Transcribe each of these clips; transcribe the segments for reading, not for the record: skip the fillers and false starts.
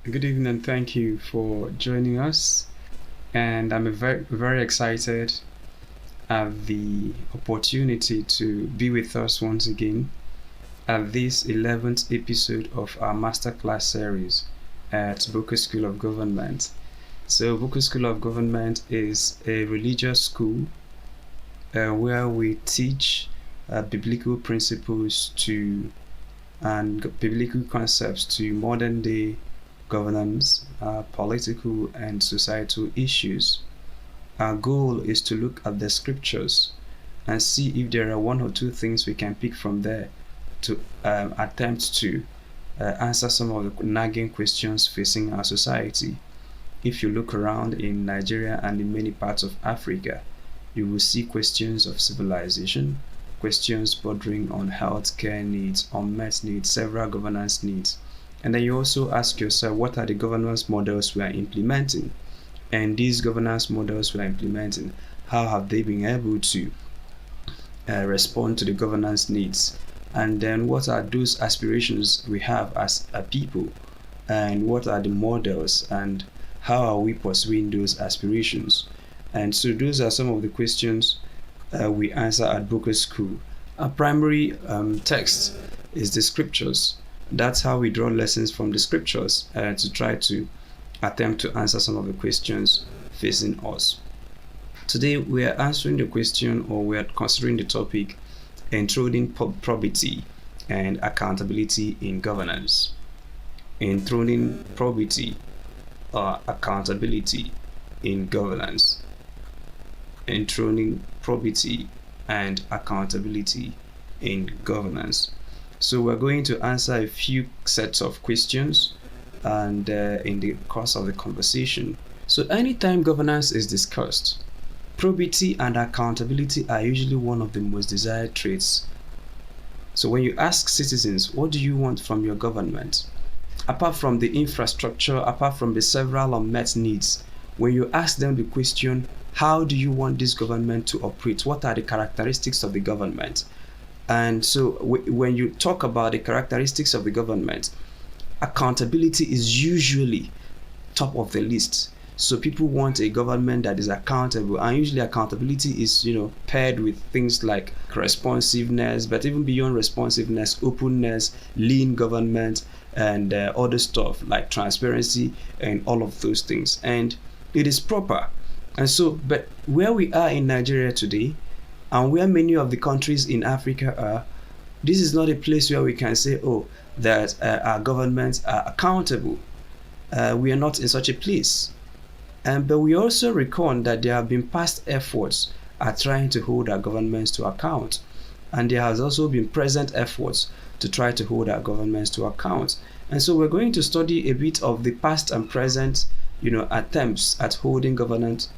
Good evening and thank you for joining us. And I'm very excited at the opportunity to be with us once again at this 11th episode of our masterclass series at Boqer School of Government. So, Boqer School of Government is a religious school where we teach biblical principles to and biblical concepts to modern day governance, political and societal issues. Our goal is to look at the scriptures and see if there are one or two things we can pick from there to attempt to answer some of the nagging questions facing our society. If you look around in Nigeria and in many parts of Africa, you will see questions of civilization, questions bordering on healthcare needs, unmet needs, several governance needs. And then you also ask yourself, what are the governance models we are implementing? And these governance models we are implementing, how have they been able to respond to the governance needs? And then what are those aspirations we have as a people? And what are the models? And how are we pursuing those aspirations? And so those are some of the questions we answer at Boqer School. Our primary text is the scriptures. That's how we draw lessons from the scriptures to try to attempt to answer some of the questions facing us. Today we are answering the question, or we are considering the topic, enthroning probity and accountability in governance. Enthroning probity or accountability in governance. Enthroning probity and accountability in governance. So we're going to answer a few sets of questions and in the course of the conversation. So anytime governance is discussed, probity and accountability are usually one of the most desired traits. So when you ask citizens, what do you want from your government? Apart from the infrastructure, apart from the several unmet needs, when you ask them the question, how do you want this government to operate? What are the characteristics of the government? And so when you talk about the characteristics of the government, accountability is usually top of the list. So people want a government that is accountable, and usually accountability is paired with things like responsiveness, but even beyond responsiveness, openness, lean government, and other stuff like transparency and all of those things. And it is proper. And so, but where we are in Nigeria today, and where many of the countries in Africa are, this is not a place where we can say, that our governments are accountable. We are not in such a place. But we also reckon that there have been past efforts at trying to hold our governments to account. And there has also been present efforts to try to hold our governments to account. And so we're going to study a bit of the past and present attempts at holding government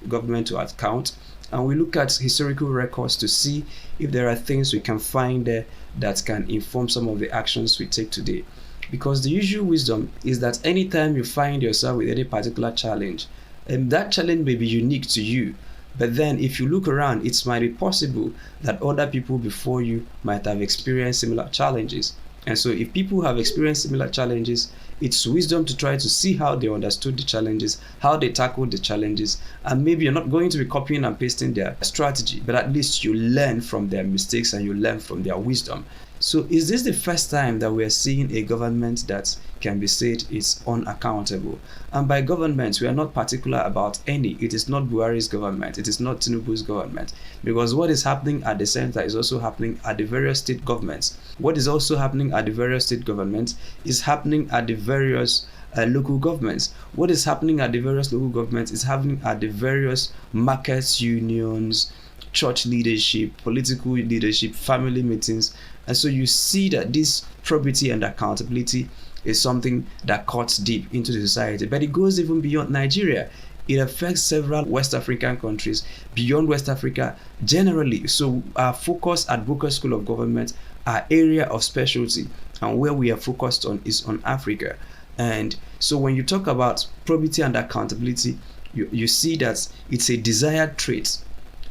to account. And we look at historical records to see if there are things we can find there that can inform some of the actions we take today. Because the usual wisdom is that anytime you find yourself with any particular challenge, that challenge may be unique to you. But then if you look around, it might be possible that other people before you might have experienced similar challenges. And so if people have experienced similar challenges, it's wisdom to try to see how they understood the challenges, how they tackled the challenges, and maybe you're not going to be copying and pasting their strategy, but at least you learn from their mistakes and you learn from their wisdom. So is this the first time that we're seeing a government that can be said is unaccountable? And by government, we are not particular about any. It is not Buhari's government. It is not Tinubu's government. Because what is happening at the center is also happening at the various state governments. What is also happening at the various state governments is happening at the various local governments. What is happening at the various local governments is happening at the various markets, unions, church leadership, political leadership, family meetings. And so you see that this probity and accountability is something that cuts deep into the society. But it goes even beyond Nigeria. It affects several West African countries, beyond West Africa generally. So our focus at Boqer School of Government, our area of specialty, and where we are focused on is on Africa. And so when you talk about probity and accountability, you see that it's a desired trait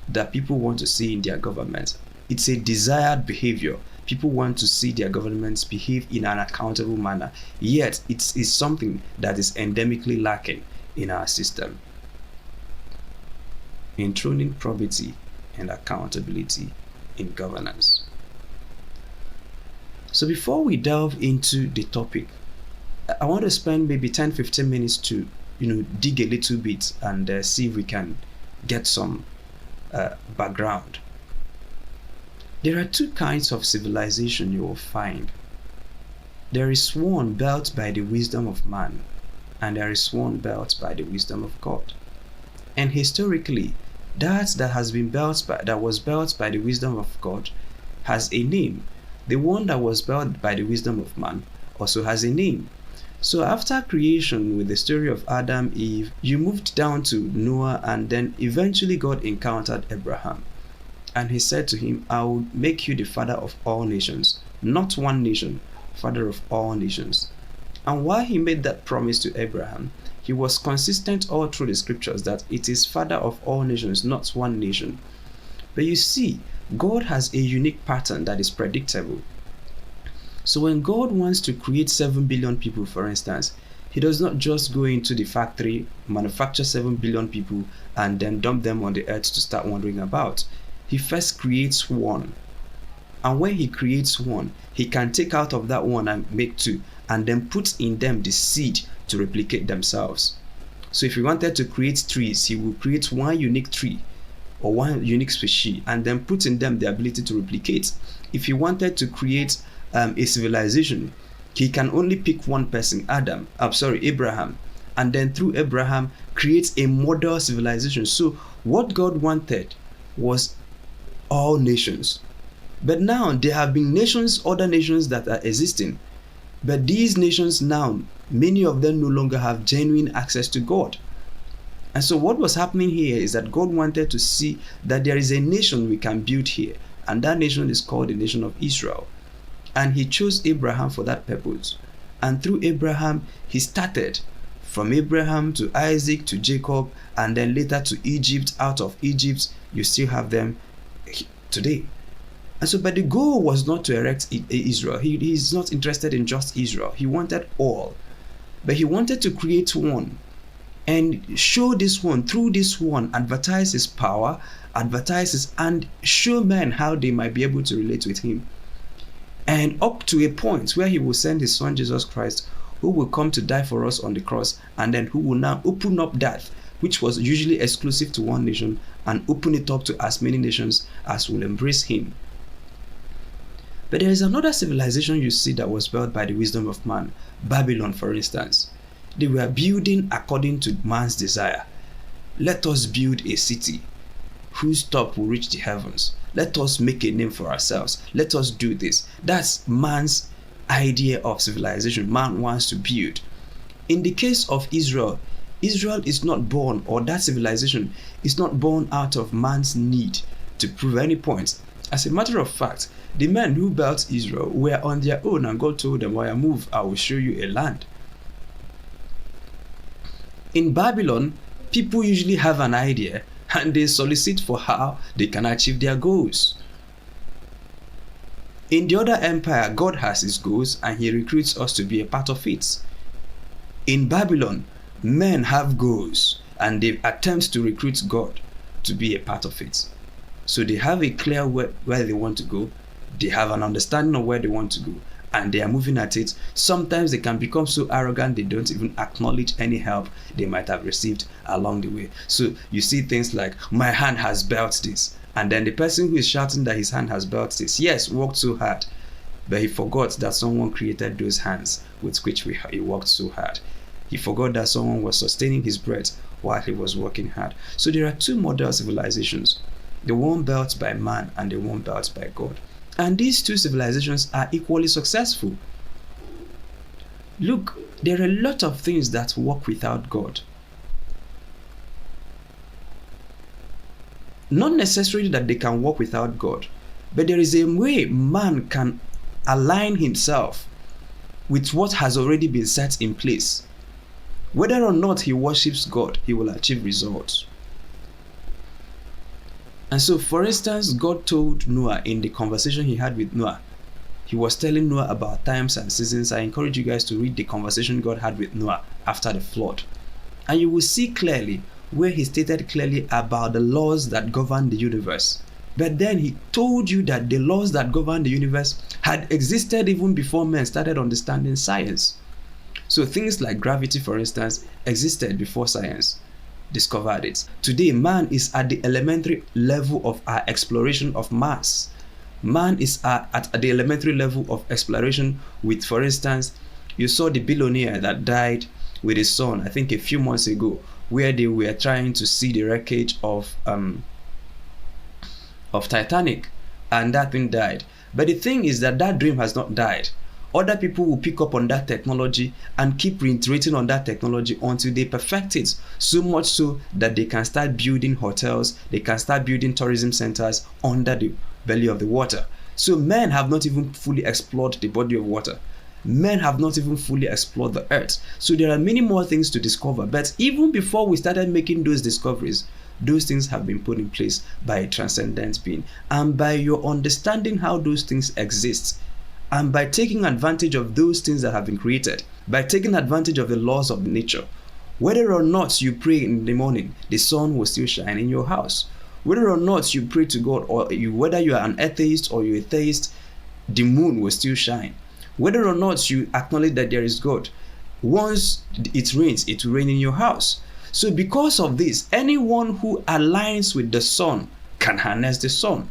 that people want to see in their government. It's a desired behavior People want to see their governments behave in an accountable manner, yet it is something that is endemically lacking in our system. Enthroning probity and accountability in governance. So before we delve into the topic, I want to spend maybe 10-15 minutes to dig a little bit and see if we can get some background. There are two kinds of civilization you will find. There is one built by the wisdom of man, and there is one built by the wisdom of God. And historically, that was built by the wisdom of God has a name. The one that was built by the wisdom of man also has a name. So after creation, with the story of Adam, Eve, you moved down to Noah, and then eventually God encountered Abraham. And he said to him, I will make you the father of all nations, not one nation, father of all nations. And while he made that promise to Abraham, he was consistent all through the scriptures that it is father of all nations, not one nation. But you see, God has a unique pattern that is predictable. So when God wants to create 7 billion people, for instance, he does not just go into the factory, manufacture 7 billion people, and then dump them on the earth to start wandering about. He first creates one. And when he creates one, he can take out of that one and make two, and then put in them the seed to replicate themselves. So if he wanted to create trees, he will create one unique tree or one unique species, and then put in them the ability to replicate. If he wanted to create a civilization, he can only pick one person, Abraham, and then through Abraham create a model civilization. So what God wanted was all nations. But now there have been other nations that are existing, but these nations now, many of them no longer have genuine access to God. And so what was happening here is that God wanted to see that there is a nation we can build here, and that nation is called the nation of Israel. And he chose Abraham for that purpose. And through Abraham, he started from Abraham to Isaac to Jacob, and then later to Egypt. Out of Egypt, you still have them today. And so, but the goal was not to erect Israel. He is not interested in just Israel. He wanted all. But he wanted to create one and show this one, through this one, advertise his power, and show men how they might be able to relate with him. And up to a point where he will send his son Jesus Christ, who will come to die for us on the cross, and then who will now open up that which was usually exclusive to one nation and open it up to as many nations as will embrace him. But there is another civilization you see that was built by the wisdom of man. Babylon, for instance. They were building according to man's desire. Let us build a city whose top will reach the heavens. Let us make a name for ourselves. Let us do this. That's man's idea of civilization. Man wants to build. In the case of Israel, Israel is not born, or that civilization is not born out of man's need to prove any point. As a matter of fact, the men who built Israel were on their own, and God told them, "Why move? I will show you a land." In Babylon, people usually have an idea and they solicit for how they can achieve their goals. In the other empire, God has his goals and he recruits us to be a part of it. In Babylon, men have goals and they attempt to recruit God to be a part of it. So they have a clear where they want to go, they have an understanding of where they want to go, and they are moving at it. Sometimes they can become so arrogant they don't even acknowledge any help they might have received along the way. So you see things like, "My hand has built this," and then the person who is shouting that his hand has built this, yes, worked so hard, but he forgot that someone created those hands with which he worked so hard. He forgot that someone was sustaining his breath while he was working hard. So there are two modern civilizations, the one built by man and the one built by God. And these two civilizations are equally successful. Look, there are a lot of things that work without God. Not necessarily that they can work without God, but there is a way man can align himself with what has already been set in place. Whether or not he worships God, he will achieve results. And so, for instance, God told Noah in the conversation he had with Noah he was telling Noah about times and seasons. I encourage you guys to read the conversation God had with Noah after the flood. And you will see clearly where he stated clearly about the laws that govern the universe. But then he told you that the laws that govern the universe had existed even before men started understanding science. So things like gravity, for instance, existed before science discovered it. Today, man is at the elementary level of our exploration of Mars. Man is at the elementary level of exploration with, for instance, you saw the billionaire that died with his son, I think a few months ago, where they were trying to see the wreckage of Titanic, and that thing died. But the thing is that dream has not died. Other people will pick up on that technology and keep reiterating on that technology until they perfect it, so much so that they can start building hotels, they can start building tourism centers under the belly of the water. So men have not even fully explored the body of water. Men have not even fully explored the earth. So there are many more things to discover. But even before we started making those discoveries, those things have been put in place by a transcendent being. And by your understanding how those things exist, and by taking advantage of those things that have been created, by taking advantage of the laws of nature, whether or not you pray in the morning, the sun will still shine in your house. Whether or not you pray to God, or whether you are an atheist or you're a theist, the moon will still shine. Whether or not you acknowledge that there is God, once it rains, it will rain in your house. So because of this, anyone who aligns with the sun can harness the sun.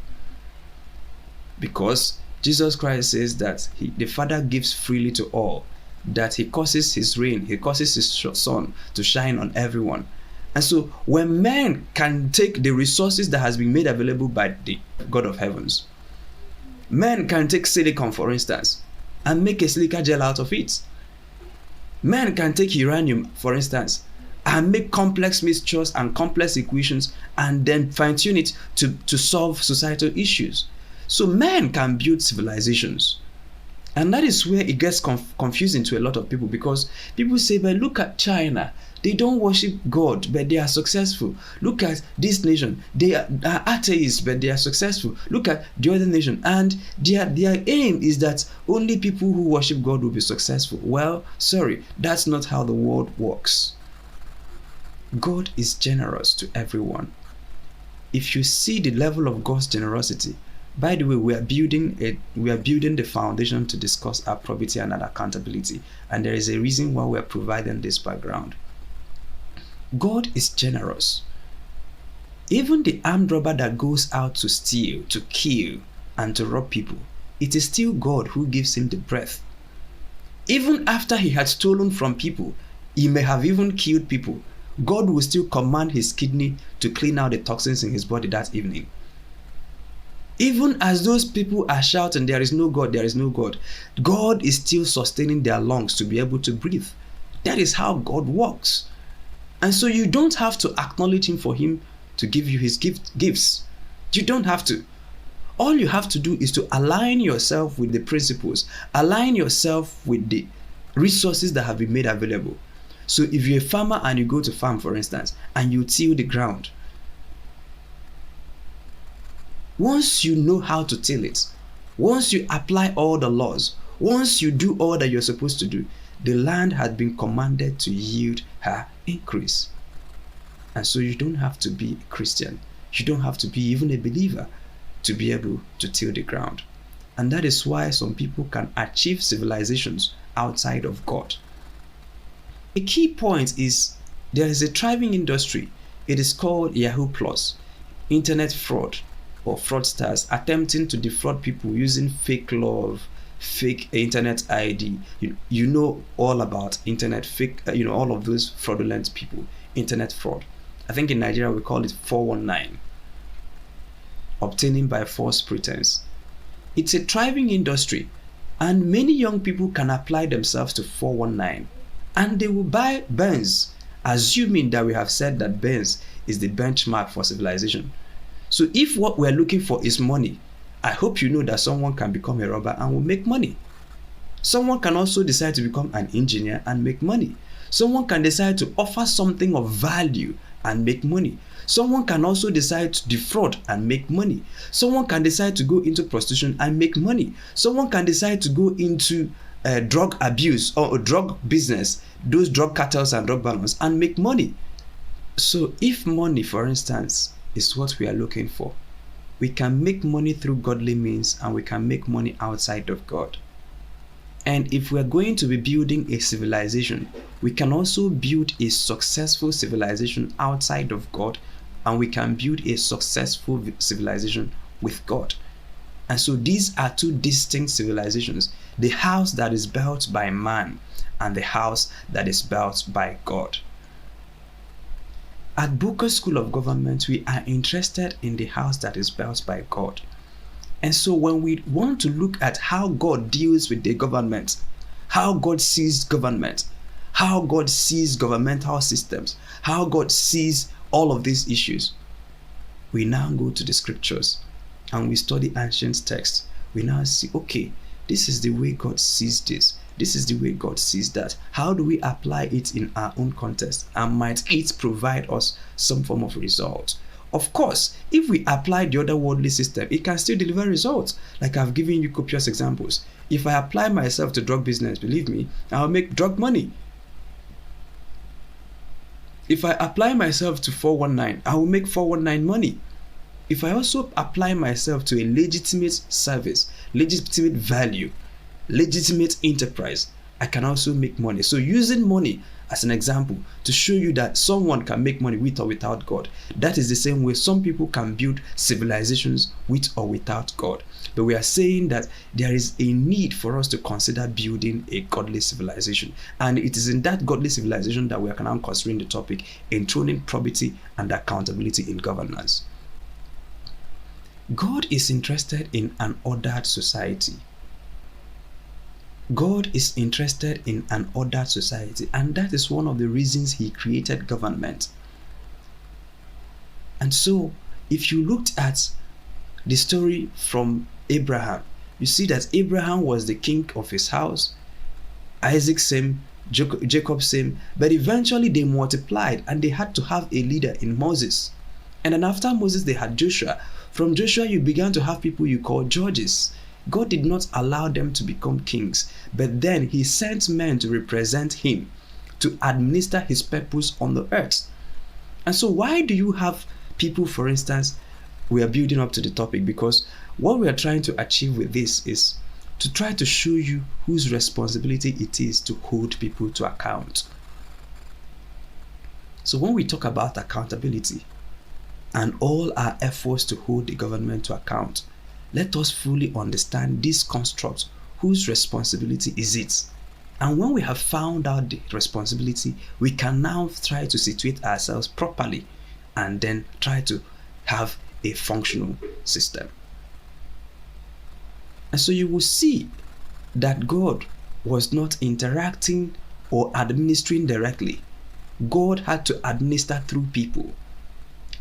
Because Jesus Christ says that the Father gives freely to all, that he causes his rain, he causes his sun to shine on everyone. And so when men can take the resources that has been made available by the God of heavens, men can take silicon, for instance, and make a silica gel out of it. Men can take uranium, for instance, and make complex mixtures and complex equations and then fine-tune it to solve societal issues. So men can build civilizations. And that is where it gets confusing to a lot of people, because people say, but look at China. They don't worship God, but they are successful. Look at this nation. They are atheists, but they are successful. Look at the other nation. And their aim is that only people who worship God will be successful. Well, sorry, that's not how the world works. God is generous to everyone. If you see the level of God's generosity, by the way, we are building the foundation to discuss our probity and our accountability, and there is a reason why we are providing this background. God is generous. Even the armed robber that goes out to steal, to kill, and to rob people, it is still God who gives him the breath. Even after he had stolen from people, he may have even killed people, God will still command his kidney to clean out the toxins in his body that evening. Even as those people are shouting, there is no God, there is no God, God is still sustaining their lungs to be able to breathe. That is how God works. And so you don't have to acknowledge him for him to give you his gifts. You don't have to. All you have to do is to align yourself with the principles, align yourself with the resources that have been made available. So if you're a farmer and you go to farm, for instance, and you till the ground, once you know how to till it, once you apply all the laws, once you do all that you're supposed to do, the land had been commanded to yield her increase. And so you don't have to be a Christian, you don't have to be even a believer to be able to till the ground. And that is why some people can achieve civilizations outside of God. A key point is there is a thriving industry. It is called Yahoo Plus, internet fraud, or fraudsters attempting to defraud people using fake love, fake internet ID. You know all about internet fake, all of those fraudulent people, internet fraud. I think in Nigeria we call it 419, obtaining by false pretense. It's a thriving industry, and many young people can apply themselves to 419, and they will buy Benz, assuming that we have said that Benz is the benchmark for civilization. So if what we're looking for is money, I hope you know that someone can become a robber and will make money. Someone can also decide to become an engineer and make money. Someone can decide to offer something of value and make money. Someone can also decide to defraud and make money. Someone can decide to go into prostitution and make money. Someone can decide to go into drug abuse or drug business, those drug cartels and drug barons, and make money. So if money, for instance, is what we are looking for, we can make money through godly means, and we can make money outside of God. And if we are going to be building a civilization, we can also build a successful civilization outside of God, and we can build a successful civilization with God. And so these are two distinct civilizations: the house that is built by man and the house that is built by God. At Boqer School of Government, we are interested in the house that is built by God. And so when we want to look at how God deals with the government, how God sees government, how God sees governmental systems, how God sees all of these issues, we now go to the scriptures and we study ancient texts. We now see, okay, this is the way God sees this. This is the way God sees that. How do we apply it in our own context? And might it provide us some form of result? Of course, if we apply the other worldly system, it can still deliver results. Like I've given you copious examples. If I apply myself to drug business, believe me, I'll make drug money. If I apply myself to 419, I will make 419 money. If I also apply myself to a legitimate service, legitimate value, legitimate enterprise, I can also make money. So using money as an example to show you that someone can make money with or without God, that is the same way some people can build civilizations with or without God. But we are saying that there is a need for us to consider building a godly civilization, and it is in that godly civilization that we are now considering the topic enthroning probity and accountability in governance. God is interested in an ordered society. God is interested in an ordered society, and that is one of the reasons he created government. And so, if you looked at the story from Abraham, you see that Abraham was the king of his house, Isaac same, Jacob same, but eventually they multiplied and they had to have a leader in Moses. And then after Moses, they had Joshua. From Joshua, you began to have people you call judges. God did not allow them to become kings, but then he sent men to represent him, to administer his purpose on the earth. And so why do you have people, for instance, we are building up to the topic because what we are trying to achieve with this is to try to show you whose responsibility it is to hold people to account. So when we talk about accountability and all our efforts to hold the government to account, let us fully understand this construct. Whose responsibility is it? And when we have found out the responsibility, we can now try to situate ourselves properly and then try to have a functional system. And so you will see that God was not interacting or administering directly. God had to administer through people.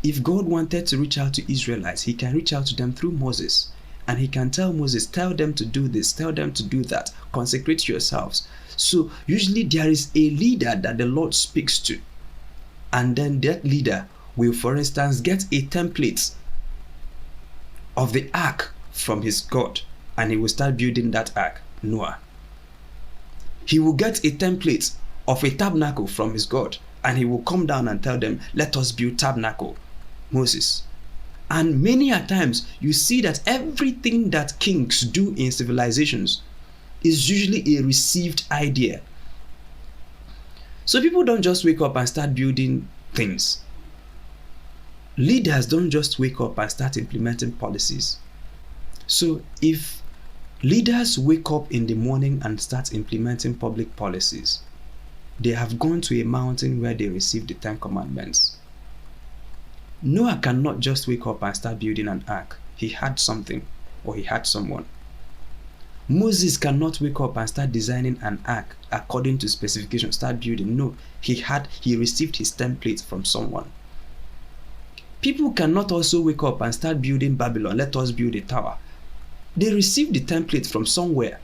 If God wanted to reach out to Israelites, he can reach out to them through Moses. And he can tell Moses, tell them to do this, tell them to do that, consecrate yourselves. So usually there is a leader that the Lord speaks to. And then that leader will, for instance, get a template of the ark from his God. And he will start building that ark, Noah. He will get a template of a tabernacle from his God. And he will come down and tell them, let us build tabernacle, Moses. And many a times you see that everything that kings do in civilizations is usually a received idea. So people don't just wake up and start building things. Leaders don't just wake up and start implementing policies. So if leaders wake up in the morning and start implementing public policies, they have gone to a mountain where they received the 10 commandments. Noah cannot just wake up and start building an ark. He had something, or he had someone. Moses cannot wake up and start designing an ark according to specifications, start building. No, he received his template from someone. People cannot also wake up and start building Babylon. Let us build a tower. They received the template from somewhere.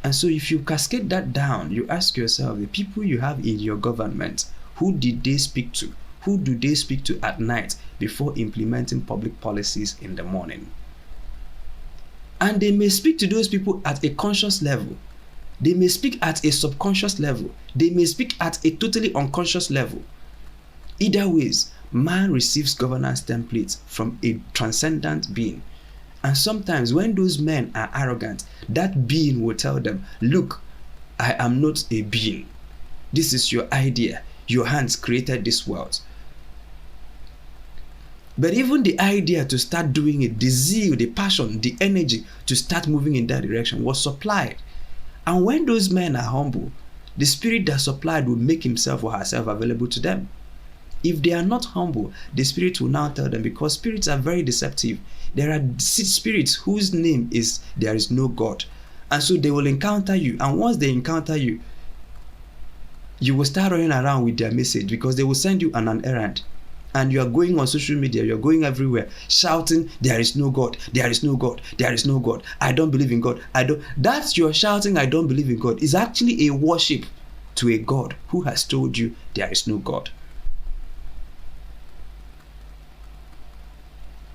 And so if you cascade that down, you ask yourself, the people you have in your government, who did they speak to? who do they speak to at night before implementing public policies in the morning? And they may speak to those people at a conscious level. They may speak at a subconscious level. They may speak at a totally unconscious level. Either ways, man receives governance templates from a transcendent being. And sometimes when those men are arrogant, that being will tell them, look, I am not a being. This is your idea. Your hands created this world. But even the idea to start doing it, the zeal, the passion, the energy to start moving in that direction was supplied. And when those men are humble, the spirit that supplied will make himself or herself available to them. If they are not humble, the spirit will now tell them, because spirits are very deceptive. There are spirits whose name is there is no God. And so they will encounter you. And once they encounter you, you will start running around with their message, because they will send you on an errand. And you are going on social media, you are going everywhere shouting, there is no God, there is no God, there is no God, I don't believe in God, That's your shouting, I don't believe in God, is actually a worship to a God who has told you there is no God.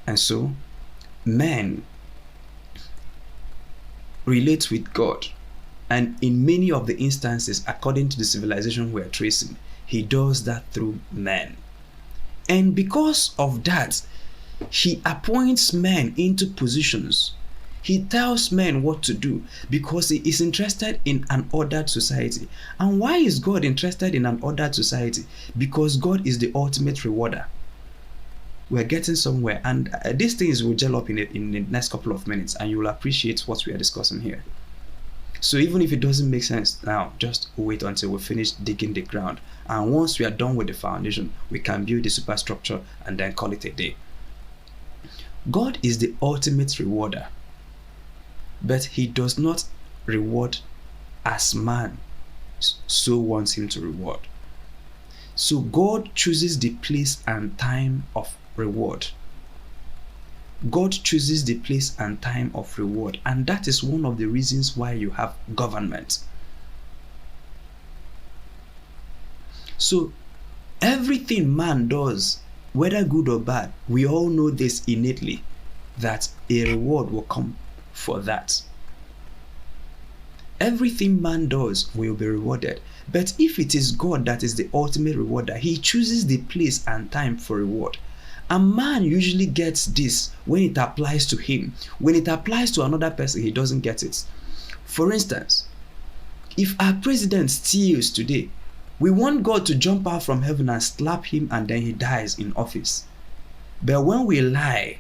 And so, man relates with God. And in many of the instances, according to the civilization we are tracing, he does that through man. And because of that, he appoints men into positions. He tells men what to do because he is interested in an ordered society. And why is God interested in an ordered society? Because God is the ultimate rewarder. We're getting somewhere, and these things will gel up in the next couple of minutes, and you will appreciate what we are discussing here. So even if it doesn't make sense now, just wait until we finish digging the ground. And once we are done with the foundation, we can build the superstructure and then call it a day. God is the ultimate rewarder, but he does not reward as man so wants him to reward. So God chooses the place and time of reward. God chooses the place and time of reward, and that is one of the reasons why you have government. So everything man does, whether good or bad, we all know this innately, that a reward will come for that. Everything man does will be rewarded. But if it is God that is the ultimate rewarder, he chooses the place and time for reward. A man usually gets this when it applies to him. When it applies to another person, he doesn't get it. For instance, if our president steals today, we want God to jump out from heaven and slap him and then he dies in office. But when we lie,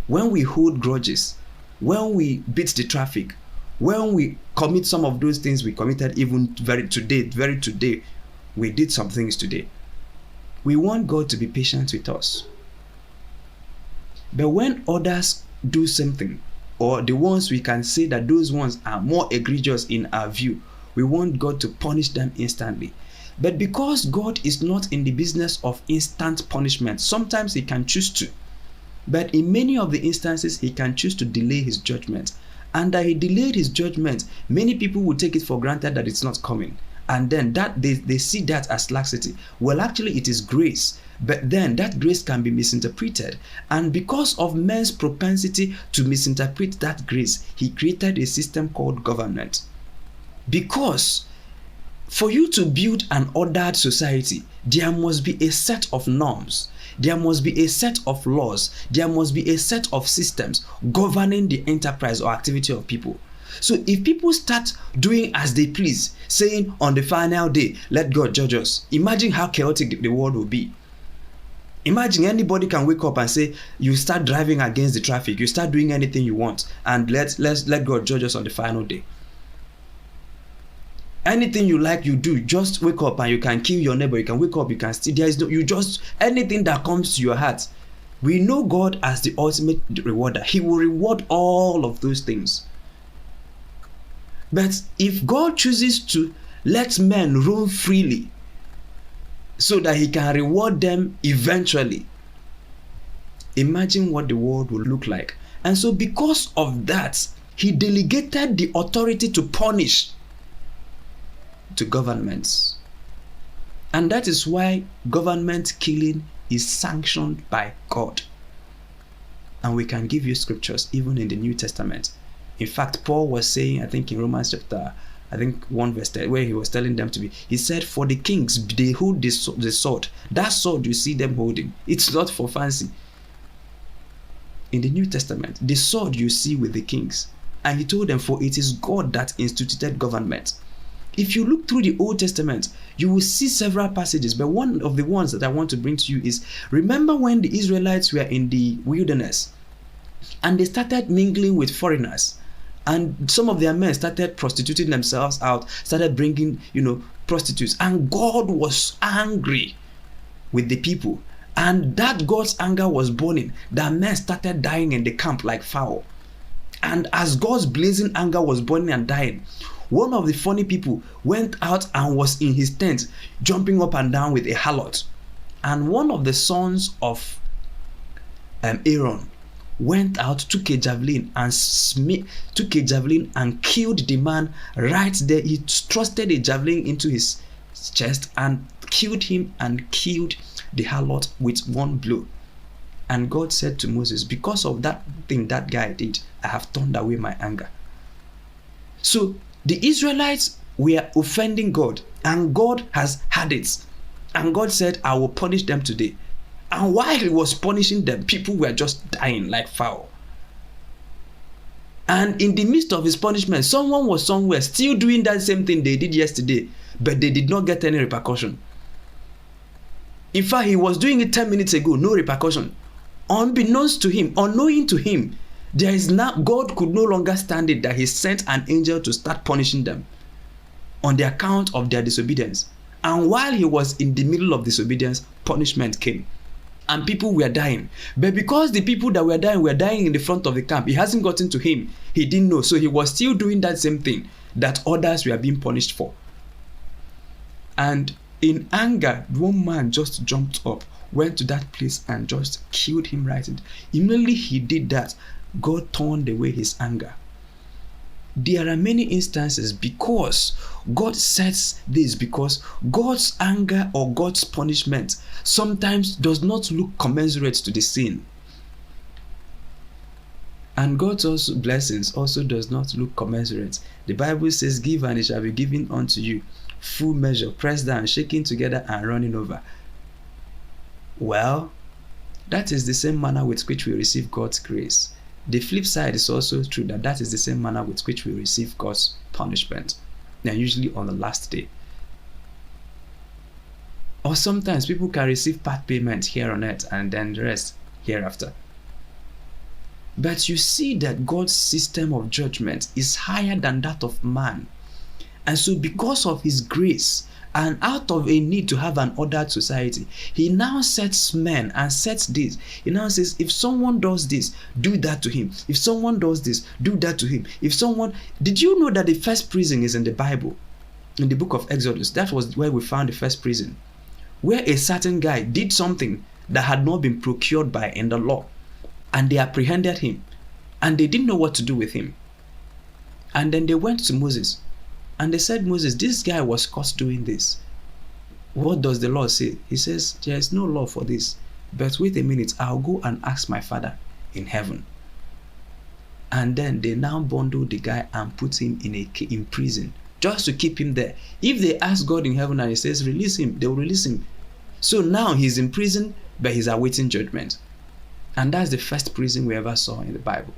when we hold grudges, when we beat the traffic, when we commit some of those things we committed even very today, we did some things today. We want God to be patient with us. But when others do something, or the ones we can say that those ones are more egregious in our view, we want God to punish them instantly. But because God is not in the business of instant punishment, sometimes he can choose to. But in many of the instances, he can choose to delay his judgment. And that he delayed his judgment, many people will take it for granted that it's not coming. And then that they see that as laxity. Well, actually, it is grace. But then that grace can be misinterpreted. And because of men's propensity to misinterpret that grace, he created a system called government. Because for you to build an ordered society, there must be a set of norms. There must be a set of laws. There must be a set of systems governing the enterprise or activity of people. So if people start doing as they please, saying on the final day, let God judge us, imagine how chaotic the world will be. Imagine anybody can wake up and say, you start driving against the traffic, you start doing anything you want, and let God judge us on the final day. Anything you like, you do. Just wake up and you can kill your neighbor. You can wake up, you can steal. There is no, you just, anything that comes to your heart. We know God as the ultimate rewarder. He will reward all of those things. But if God chooses to let men roam freely so that he can reward them eventually, imagine what the world will look like. And so because of that, he delegated the authority to punish to governments. And that is why government killing is sanctioned by God. And we can give you scriptures even in the New Testament. In fact, Paul was saying, I think in Romans chapter, 1 verse 10, where he was telling them to be, he said, for the kings, they hold the sword. That sword you see them holding, it's not for fancy. In the New Testament, the sword you see with the kings. And he told them, for it is God that instituted government. If you look through the Old Testament, you will see several passages, but one of the ones that I want to bring to you is, remember when the Israelites were in the wilderness and they started mingling with foreigners, and some of their men started prostituting themselves out, started bringing, prostitutes, and God was angry with the people, and that God's anger was burning. The men started dying in the camp like fowl. And as God's blazing anger was burning and dying, one of the funny people went out and was in his tent, jumping up and down with a harlot. And one of the sons of Aaron went out, took a javelin and killed the man right there. He thrusted a javelin into his chest and killed him, and killed the harlot with one blow. And God said to Moses, because of that thing that guy did, I have turned away my anger. So the Israelites were offending God, and God has had it. And God said, I will punish them today. And while he was punishing them, people were just dying like fowl. And in the midst of his punishment, someone was somewhere still doing that same thing they did yesterday, but they did not get any repercussion. In fact, he was doing it 10 minutes ago, no repercussion. Unbeknownst to him, unknowing to him, God could no longer stand it that he sent an angel to start punishing them on the account of their disobedience. And while he was in the middle of disobedience, punishment came. And people were dying. But because the people that were dying in the front of the camp, it hasn't gotten to him. He didn't know. So he was still doing that same thing that others were being punished for. And in anger, one man just jumped up, went to that place and just killed him right. Immediately he did that, God turned away his anger. There are many instances because God sets this, because God's anger or God's punishment sometimes does not look commensurate to the sin. And God's blessings also does not look commensurate. The Bible says, give and it shall be given unto you, full measure, pressed down, shaking together and running over. Well, that is the same manner with which we receive God's grace. The flip side is also true, that is the same manner with which we receive God's punishment. Now, usually on the last day. Or sometimes people can receive part payment here on earth and then the rest hereafter. But you see that God's system of judgment is higher than that of man. And so because of his grace, and out of a need to have an ordered society, he now sets men and sets this. He now says, if someone does this, do that to him. If someone does this, do that to him. Did you know that the first prison is in the Bible? In the book of Exodus, that was where we found the first prison. Where a certain guy did something that had not been procured by in the law. And they apprehended him. And they didn't know what to do with him. And then they went to Moses. And they said, Moses, this guy was caught doing this. What does the law say? He says, there is no law for this. But wait a minute, I'll go and ask my Father in heaven. And then they now bundle the guy and put him in prison, just to keep him there. If they ask God in heaven and he says, release him, they will release him. So now he's in prison, but he's awaiting judgment. And that's the first prison we ever saw in the Bible.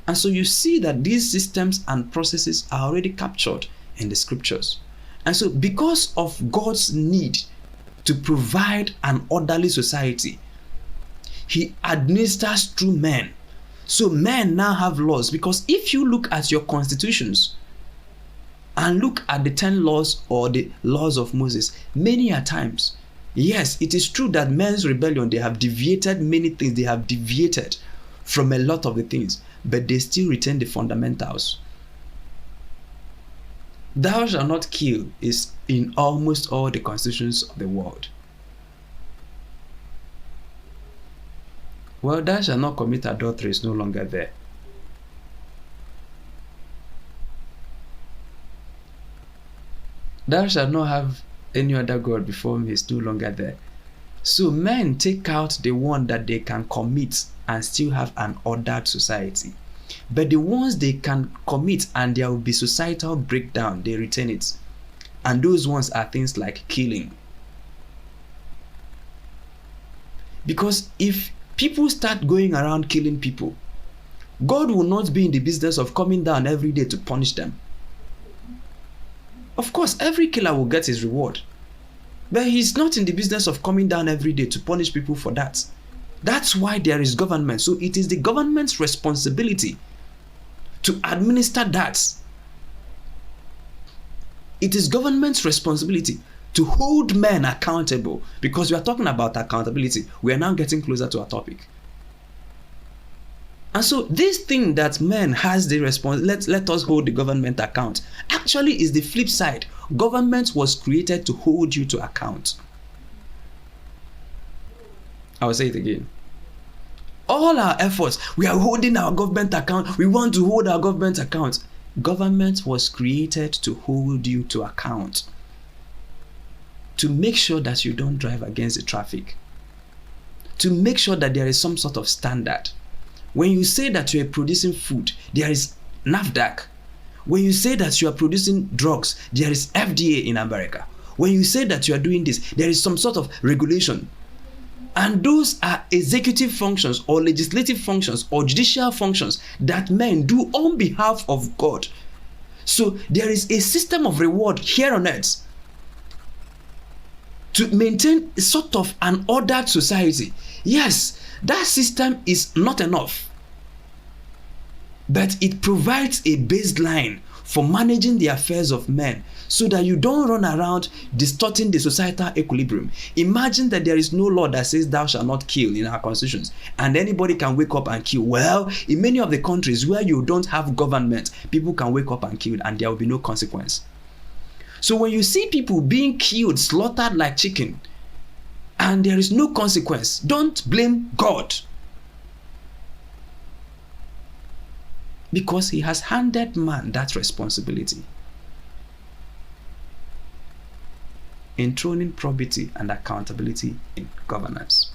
And so you see that these systems and processes are already captured in the scriptures. And so because of God's need to provide an orderly society, he administers through men. So men now have laws, because if you look at your constitutions and look at the 10 laws or the laws of Moses, many a times, yes, it is true that men's rebellion, they have deviated many things, they have deviated from a lot of the things, but they still retain the fundamentals. Thou shalt not kill is in almost all the constitutions of the world. Well, thou shalt not commit adultery is no longer there. Thou shalt not have any other god before me is no longer there. So men take out the one that they can commit and still have an ordered society. But the ones they can commit and there will be societal breakdown, they retain it. And those ones are things like killing. Because if people start going around killing people, God will not be in the business of coming down every day to punish them. Of course, every killer will get his reward. But he's not in the business of coming down every day to punish people for that. That's why there is government. So it is the government's responsibility to administer that. It is government's responsibility to hold men accountable, because we are talking about accountability. We are now getting closer to our topic. And so this thing that men has the responsibility, let us hold the government account, actually is the flip side. Government was created to hold you to account. I will say it again. All our efforts, we are holding our government account. We want to hold our government account. Government was created to hold you to account. To make sure that you don't drive against the traffic. To make sure that there is some sort of standard. When you say that you are producing food, there is NAFDAC. When you say that you are producing drugs, there is FDA in America. When you say that you are doing this, there is some sort of regulation. And those are executive functions or legislative functions or judicial functions that men do on behalf of God. So there is a system of reward here on earth to maintain a sort of an ordered society. Yes, that system is not enough, but it provides a baseline for managing the affairs of men so that you don't run around distorting the societal equilibrium. Imagine that there is no law that says thou shalt not kill in our constitutions and anybody can wake up and kill. Well, in many of the countries where you don't have government, people can wake up and kill and there will be no consequence. So when you see people being killed, slaughtered like chicken, and there is no consequence, don't blame God. Because he has handed man that responsibility. Enthroning probity and accountability in governance.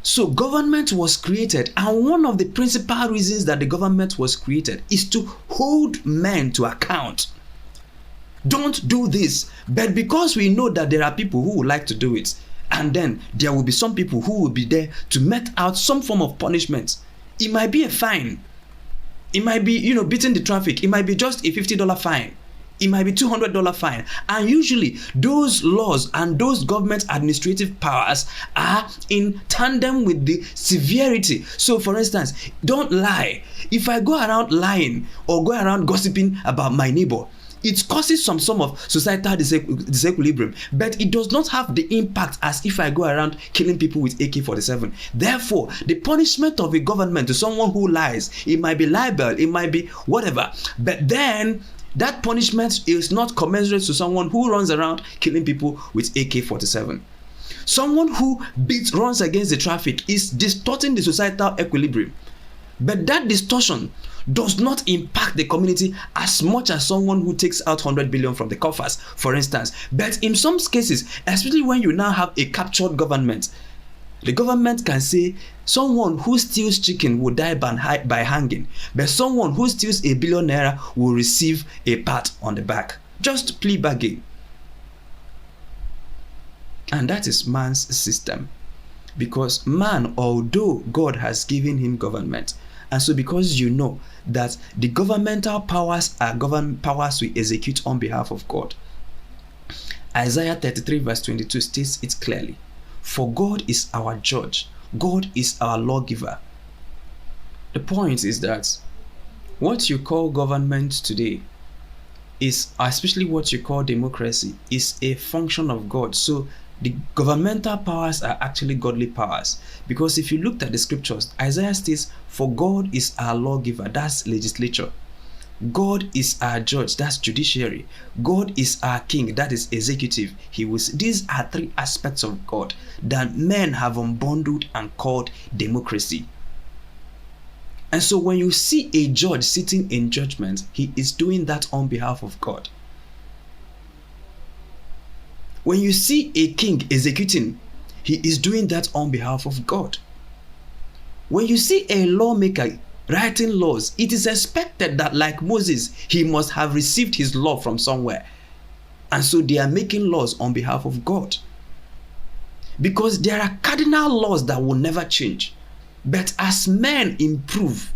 So government was created, and one of the principal reasons that the government was created is to hold men to account. Don't do this. But because we know that there are people who would like to do it, and then there will be some people who will be there to met out some form of punishment. It might be a fine. It might be, beating the traffic. It might be just a $50 fine. It might be $200 fine. And usually those laws and those government administrative powers are in tandem with the severity. So for instance, don't lie. If I go around lying or go around gossiping about my neighbor, it causes some sort of societal disequilibrium, but it does not have the impact as if I go around killing people with AK-47. Therefore, the punishment of a government to someone who lies, it might be libel, it might be whatever, but then that punishment is not commensurate to someone who runs around killing people with AK-47. Someone who runs against the traffic is distorting the societal equilibrium, but that distortion does not impact the community as much as someone who takes out 100 billion from the coffers, for instance. But in some cases, especially when you now have a captured government, the government can say someone who steals chicken will die by hanging, but someone who steals $1 billion will receive a pat on the back. Just plea bargain. And that is man's system. Because man, although God has given him government, and so because you know that the governmental powers are government powers we execute on behalf of God, Isaiah 33 verse 22 states it clearly. For God is our judge. God is our lawgiver. The point is that what you call government today is, especially what you call democracy, is a function of God. So the governmental powers are actually godly powers. Because if you looked at the scriptures, Isaiah states, for God is our lawgiver, that's legislature. God is our judge, that's judiciary. God is our king, that is executive. These are three aspects of God that men have unbundled and called democracy. And so when you see a judge sitting in judgment, he is doing that on behalf of God. When you see a king executing, he is doing that on behalf of God. When you see a lawmaker writing laws, it is expected that, like Moses, he must have received his law from somewhere. And so they are making laws on behalf of God. Because there are cardinal laws that will never change. But as men improve,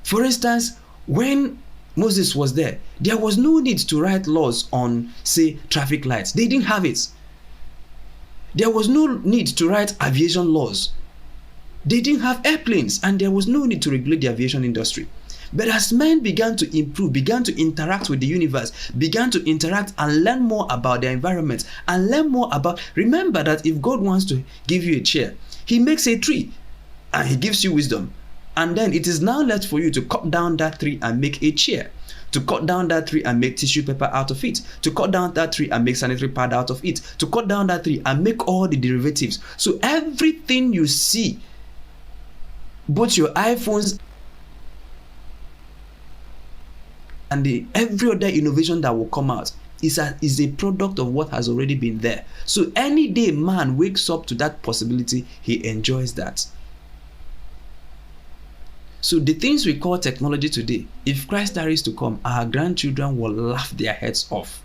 for instance, when Moses was there was no need to write laws on, say, traffic lights. They didn't have it. There was no need to write aviation laws. They didn't have airplanes, and there was no need to regulate the aviation industry. But as men began to improve, began to interact with the universe, began to interact and learn more about their environment, and learn more about, remember that if God wants to give you a chair, he makes a tree and he gives you wisdom. And then it is now left for you to cut down that tree and make a chair, to cut down that tree and make tissue paper out of it, to cut down that tree and make sanitary pad out of it, to cut down that tree and make all the derivatives. So everything you see, both your iPhones and every other innovation that will come out is a product of what has already been there. So any day man wakes up to that possibility, he enjoys that. So the things we call technology today, if Christ tarries to come, our grandchildren will laugh their heads off.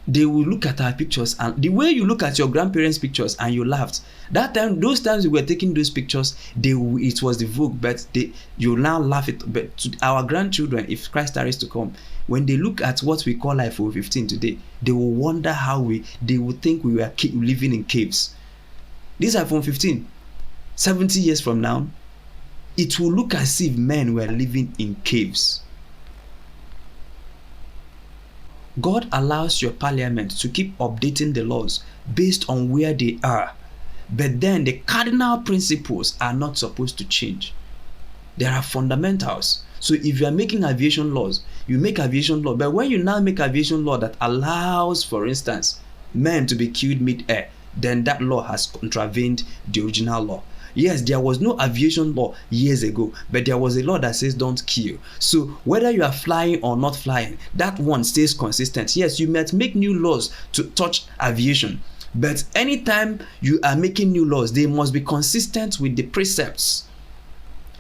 They will look at our pictures, and the way you look at your grandparents' pictures and you laughed, that time, those times we were taking those pictures, it was the vogue, but you now laugh it. But to our grandchildren, if Christ tarries to come, when they look at what we call iPhone 15 today, they will wonder they will think we were living in caves. This iPhone 15, 70 years from now, it will look as if men were living in caves. God allows your parliament to keep updating the laws based on where they are. But then the cardinal principles are not supposed to change. There are fundamentals. So if you are making aviation laws, you make aviation law. But when you now make aviation law that allows, for instance, men to be killed mid-air, then that law has contravened the original law. Yes, there was no aviation law years ago, but there was a law that says don't kill. So whether you are flying or not flying, that one stays consistent. Yes, you might make new laws to touch aviation, but anytime you are making new laws, they must be consistent with the precepts.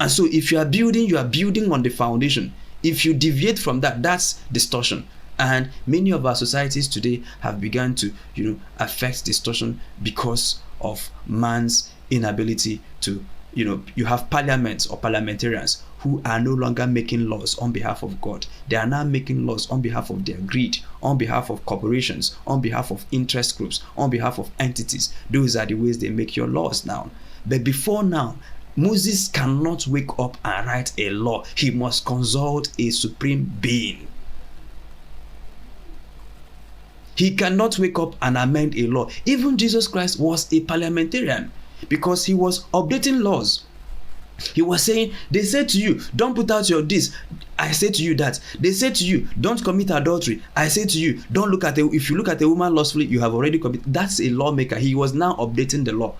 And so if you are building on the foundation. If you deviate from that, that's distortion. And many of our societies today have begun to, affect distortion because of man's inability to, you have parliaments or parliamentarians who are no longer making laws on behalf of God. They are now making laws on behalf of their greed, on behalf of corporations, on behalf of interest groups, on behalf of entities. Those are the ways they make your laws now. But before now, Moses cannot wake up and write a law. He must consult a supreme being. He cannot wake up and amend a law. Even Jesus Christ was a parliamentarian because he was updating laws. He was saying, they said to you, don't put out your this. I say to you that. They said to you, don't commit adultery. I say to you, don't look at if you look at a woman lustfully, you have already committed. That's a lawmaker. He was now updating the law.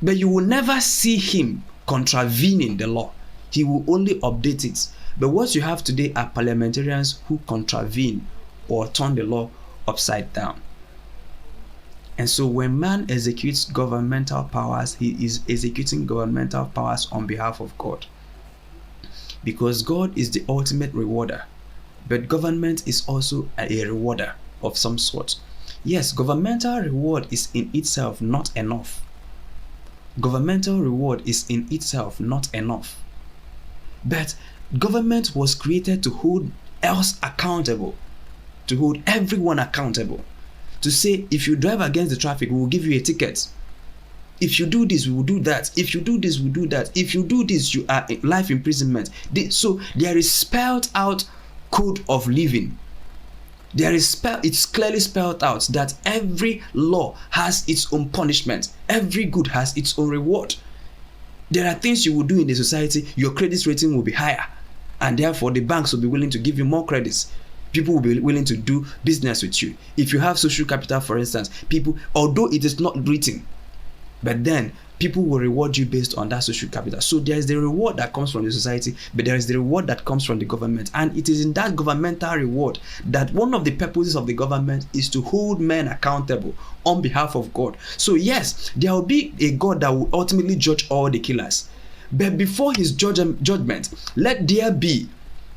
But you will never see him contravening the law. He will only update it. But what you have today are parliamentarians who contravene or turn the law upside down. And so when man executes governmental powers, he is executing governmental powers on behalf of God. Because God is the ultimate rewarder. But government is also a rewarder of some sort. Yes, governmental reward is in itself not enough. Governmental reward is in itself not enough. But government was created to hold us accountable, to hold everyone accountable, to say, if you drive against the traffic, we will give you a ticket. If you do this, we will do that. If you do this, we will do that. If you do this, you are in life imprisonment. So there is spelled out code of living. It's clearly spelled out that every law has its own punishment. Every good has its own reward. There are things you will do in the society, your credit rating will be higher, and therefore the banks will be willing to give you more credits. People will be willing to do business with you. If you have social capital, for instance, people, although it is not written, but then people will reward you based on that social capital. So there is the reward that comes from the society, but there is the reward that comes from the government. And it is in that governmental reward that one of the purposes of the government is to hold men accountable on behalf of God. So yes, there will be a God that will ultimately judge all the killers. But before his judgment, let there be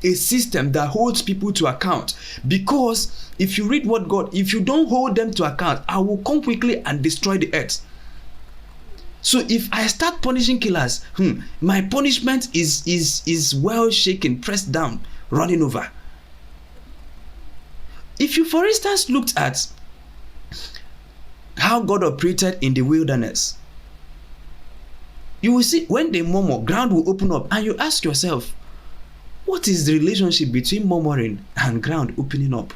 a system that holds people to account. Because if you read what God, if you don't hold them to account, I will come quickly and destroy the earth. So if I start punishing killers, my punishment is well shaken, pressed down, running over. If you, for instance, looked at how God operated in the wilderness, you will see when they murmur, ground will open up, and you ask yourself, what is the relationship between murmuring and ground opening up?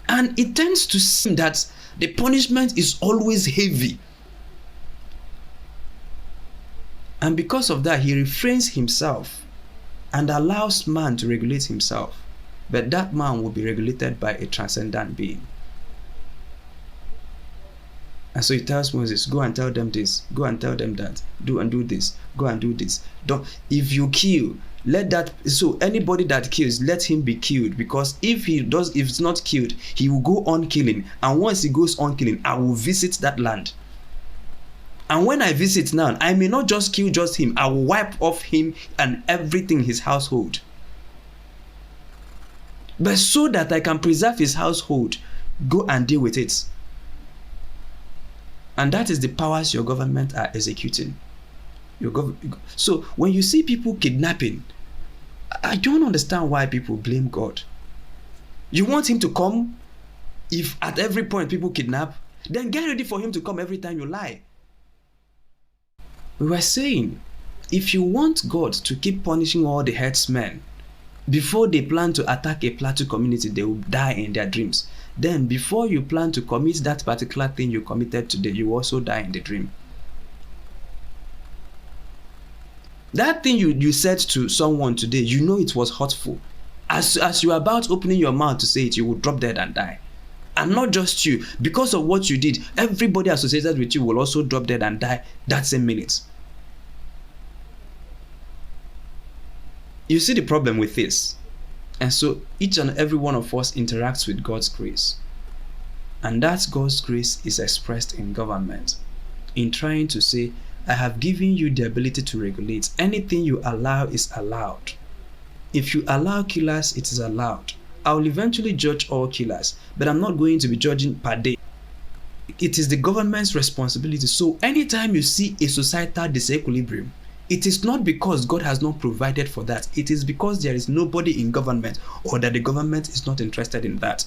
And it tends to seem that the punishment is always heavy. And because of that, he refrains himself and allows man to regulate himself. But that man will be regulated by a transcendent being. And so he tells Moses, go and tell them this, go and tell them that, do and do this, go and do this. Don't, if you kill, let that, so anybody that kills, let him be killed, because if it's not killed, he will go on killing. And once he goes on killing, I will visit that land. And when I visit now, I may not just kill just him, I will wipe off him and everything, his household. But so that I can preserve his household, go and deal with it. And that is the powers your government are executing. So when you see people kidnapping, I don't understand why people blame God. You want him to come? If at every point people kidnap, then get ready for him to come every time you lie. We were saying, if you want God to keep punishing all the herdsmen, before they plan to attack a plateau community, they will die in their dreams. Then before you plan to commit that particular thing you committed today, you also die in the dream. That thing you said to someone today, you know it was hurtful. As you are about opening your mouth to say it, you will drop dead and die. And not just you, because of what you did, everybody associated with you will also drop dead and die that same minute. You see the problem with this. And so each and every one of us interacts with God's grace. And that God's grace is expressed in government. In trying to say, I have given you the ability to regulate. Anything you allow is allowed. If you allow killers, it is allowed. I will eventually judge all killers, but I'm not going to be judging per day. It is the government's responsibility. So anytime you see a societal disequilibrium, it is not because God has not provided for that. It is because there is nobody in government, or that the government is not interested in that.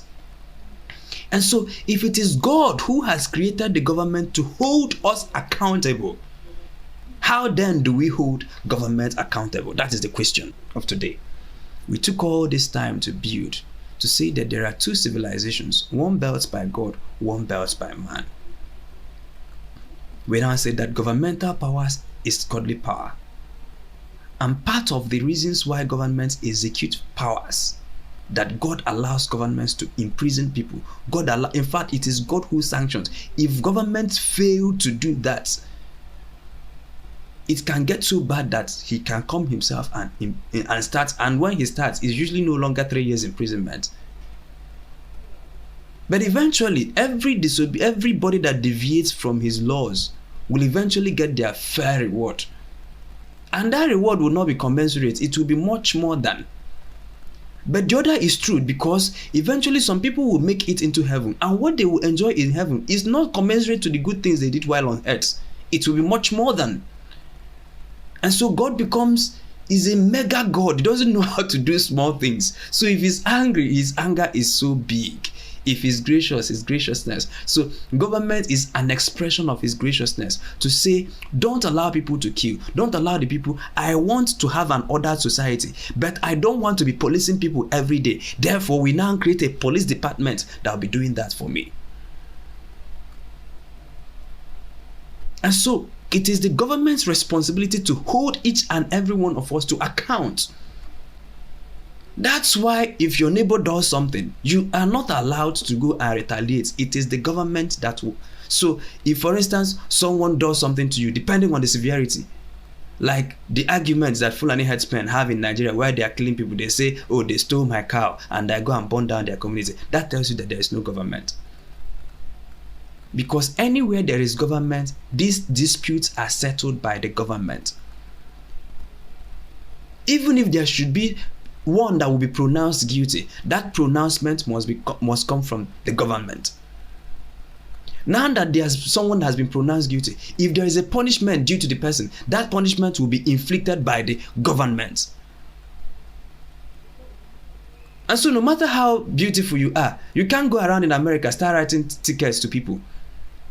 And so if it is God who has created the government to hold us accountable, how then do we hold government accountable? That is the question of today. We took all this time to build, to say that there are two civilizations, one built by God, one built by man. We now say that governmental powers is godly power. And part of the reasons why governments execute powers, that God allows governments to imprison people. In fact, it is God who sanctions. If governments fail to do that, it can get so bad that he can come himself and start. And when he starts, it's usually no longer 3 years imprisonment. But eventually, everybody that deviates from his laws will eventually get their fair reward. And that reward will not be commensurate. It will be much more than. But the other is true, because eventually some people will make it into heaven. And what they will enjoy in heaven is not commensurate to the good things they did while on earth. It will be much more than. And so God is a mega God. He doesn't know how to do small things. So if he's angry, his anger is so big. If he's gracious, his graciousness. So government is an expression of his graciousness to say, don't allow people to kill. Don't allow the people. I want to have an ordered society, but I don't want to be policing people every day. Therefore, we now create a police department that will be doing that for me. And so it is the government's responsibility to hold each and every one of us to account. That's why if your neighbor does something, you are not allowed to go and retaliate. It is the government that will. So if, for instance, someone does something to you, depending on the severity, like the arguments that Fulani herdsmen have in Nigeria where they are killing people, they say, oh, they stole my cow and I go and burn down their community. That tells you that there is no government. Because anywhere there is government, these disputes are settled by the government. Even if there should be one that will be pronounced guilty, that pronouncement must come from the government. Now that there's someone has been pronounced guilty, if there is a punishment due to the person, that punishment will be inflicted by the government. And so no matter how beautiful you are, you can't go around in America start writing tickets to people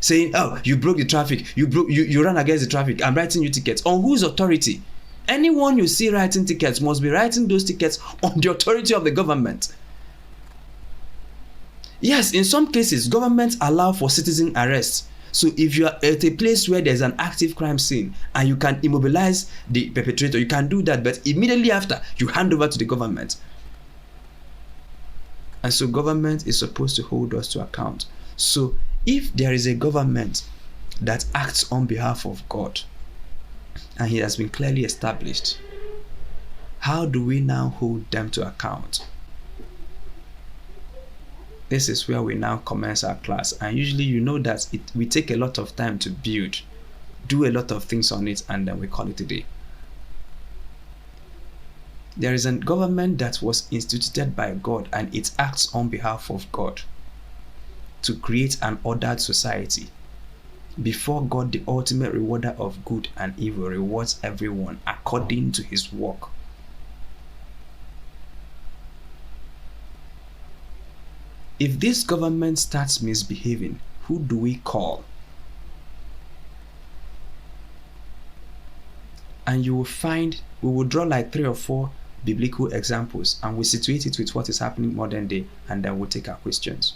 saying, oh, you broke the traffic, you ran against the traffic, I'm writing you tickets. On whose authority? Anyone you see writing tickets must be writing those tickets on the authority of the government. Yes, in some cases, governments allow for citizen arrest. So if you are at a place where there's an active crime scene and you can immobilize the perpetrator, you can do that, but immediately after, you hand over to the government. And so government is supposed to hold us to account. So if there is a government that acts on behalf of God, and he has been clearly established, how do we now hold them to account? This is where we now commence our class, and usually you know that we take a lot of time to build, do a lot of things on it, and then we call it a day. There is a government that was instituted by God, and it acts on behalf of God to create an ordered society. Before God, the ultimate rewarder of good and evil, rewards everyone according to his work. If this government starts misbehaving, who do we call? And you will find, we will draw like 3 or 4 biblical examples and we situate it with what is happening modern day, and then we'll take our questions.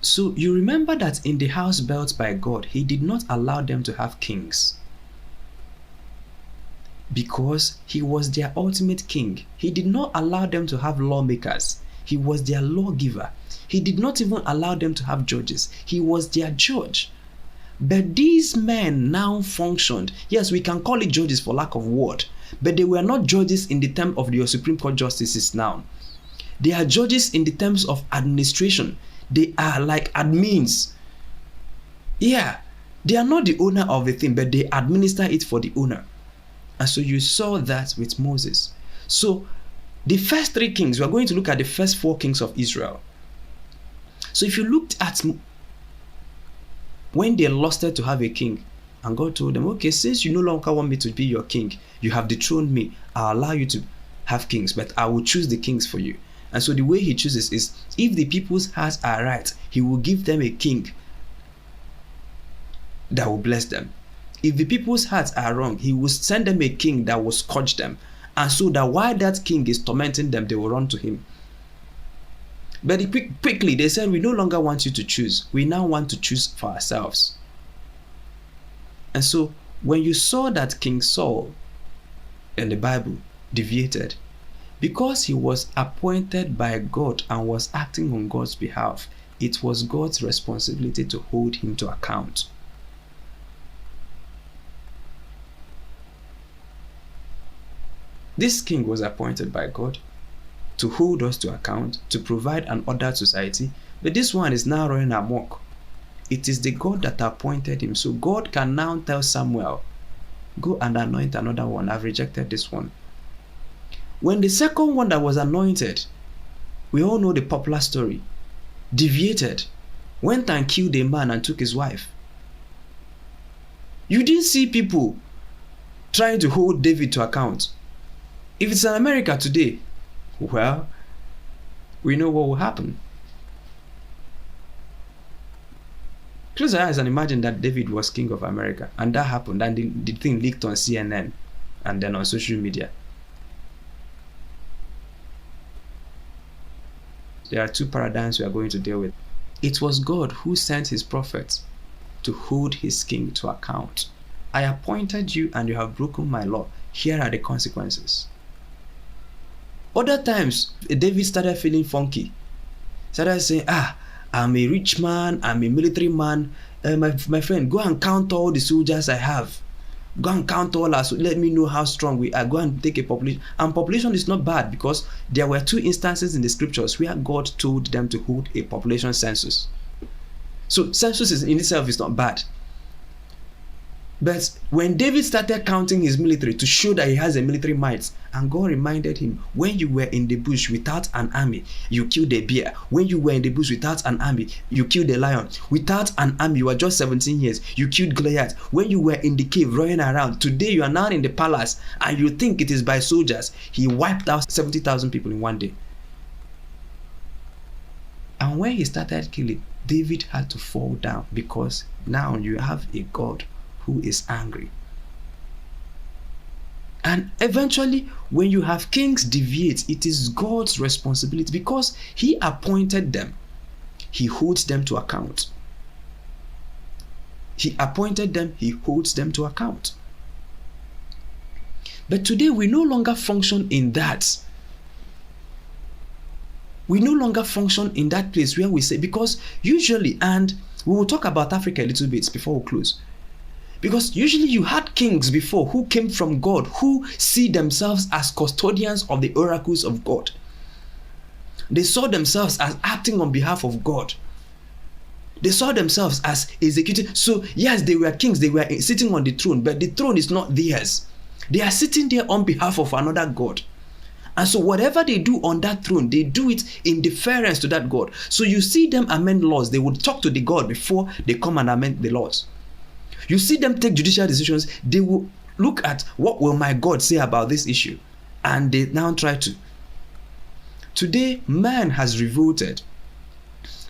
So you remember that in the house built by God, he did not allow them to have kings, because he was their ultimate king. He did not allow them to have lawmakers. He was their lawgiver. He did not even allow them to have judges. He was their judge. But these men now functioned. Yes, we can call it judges for lack of word, but they were not judges in the term of your Supreme Court justices now. They are judges in the terms of administration. They are like admins. Yeah, they are not the owner of the thing, but they administer it for the owner. And so you saw that with Moses. So the first 3 kings, we are going to look at the first 4 kings of Israel. So if you looked at when they lusted to have a king, and God told them, okay, since you no longer want me to be your king, you have dethroned me, I'll allow you to have kings, but I will choose the kings for you. And so the way he chooses is, if the people's hearts are right, he will give them a king that will bless them. If the people's hearts are wrong, he will send them a king that will scourge them. And so that while that king is tormenting them, they will run to him. But quickly they said, we no longer want you to choose. We now want to choose for ourselves. And so when you saw that King Saul in the Bible deviated, because he was appointed by God and was acting on God's behalf, it was God's responsibility to hold him to account. This king was appointed by God to hold us to account, to provide an ordered society, but this one is now running amok. It is the God that appointed him. So God can now tell Samuel, go and anoint another one. I've rejected this one. When the second one that was anointed, we all know the popular story, deviated, went and killed a man and took his wife. You didn't see people trying to hold David to account. If it's in America today, well, we know what will happen. Close your eyes and imagine that David was king of America, and that happened, and the thing leaked on CNN and then on social media. There are 2 paradigms we are going to deal with. It was God who sent his prophets to hold his king to account. I appointed you and you have broken my law. Here are the consequences. Other times, David started feeling funky. Started saying, I'm a rich man, I'm a military man. My friend, go and count all the soldiers I have. Go and count all us. Let me know how strong we are. Go and take a population. And population is not bad, because there were 2 instances in the scriptures where God told them to hold a population census. So census in itself is not bad. But when David started counting his military to show that he has a military might, and God reminded him, when you were in the bush without an army, you killed a bear. When you were in the bush without an army, you killed a lion. Without an army, you were just 17 years, you killed Goliath. When you were in the cave running around, today you are now in the palace and you think it is by soldiers. He wiped out 70,000 people in one day. And when he started killing, David had to fall down, because now you have a God who is angry. And eventually, when you have kings deviate, it is God's responsibility, because he appointed them. He holds them to account. He appointed them, he holds them to account. But today we no longer function in that. We no longer function in that place where we say, because usually, and we will talk about Africa a little bit before we close, because usually you had kings before who came from God, who see themselves as custodians of the oracles of God. They saw themselves as acting on behalf of God. They saw themselves as executing. So yes, they were kings, they were sitting on the throne, but the throne is not theirs. They are sitting there on behalf of another God. And so whatever they do on that throne, they do it in deference to that God. So you see them amend laws. They would talk to the God before they come and amend the laws. You see them take judicial decisions. They will look at, what will my God say about this issue? And they now try to. Today, man has revolted.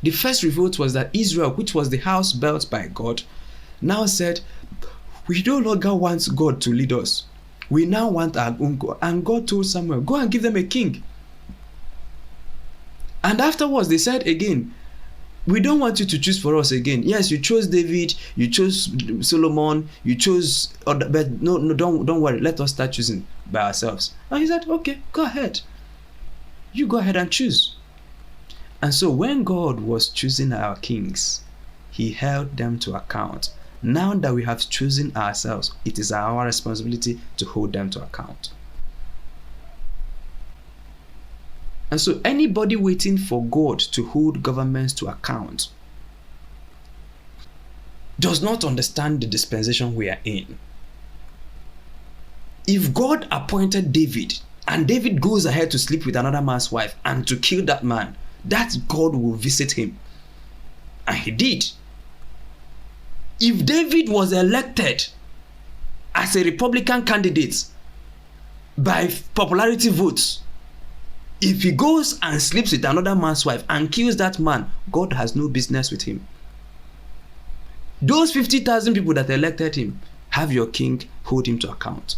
The first revolt was that Israel, which was the house built by God, now said, we no longer want God to lead us. We now want our own God. And God told Samuel, go and give them a king. And afterwards, they said again, we don't want you to choose for us again. Yes, you chose David, you chose Solomon, you chose other, but no, don't worry. Let us start choosing by ourselves. And he said, okay, go ahead. You go ahead and choose. And so when God was choosing our kings, he held them to account. Now that we have chosen ourselves, it is our responsibility to hold them to account. And so anybody waiting for God to hold governments to account does not understand the dispensation we are in. If God appointed David, and David goes ahead to sleep with another man's wife and to kill that man, that God will visit him. And he did. If David was elected as a Republican candidate by popularity votes, if he goes and sleeps with another man's wife and kills that man, God has no business with him. Those 50,000 people that elected him, have your king hold him to account.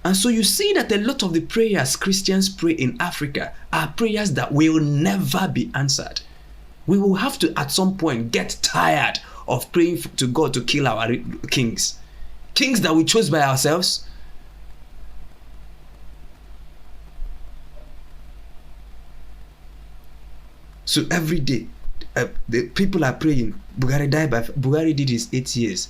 And so you see that a lot of the prayers Christians pray in Africa are prayers that will never be answered. We will have to at some point get tired of praying to God to kill our kings. Kings that we chose by ourselves. So every day, the people are praying. Buhari did his 8 years.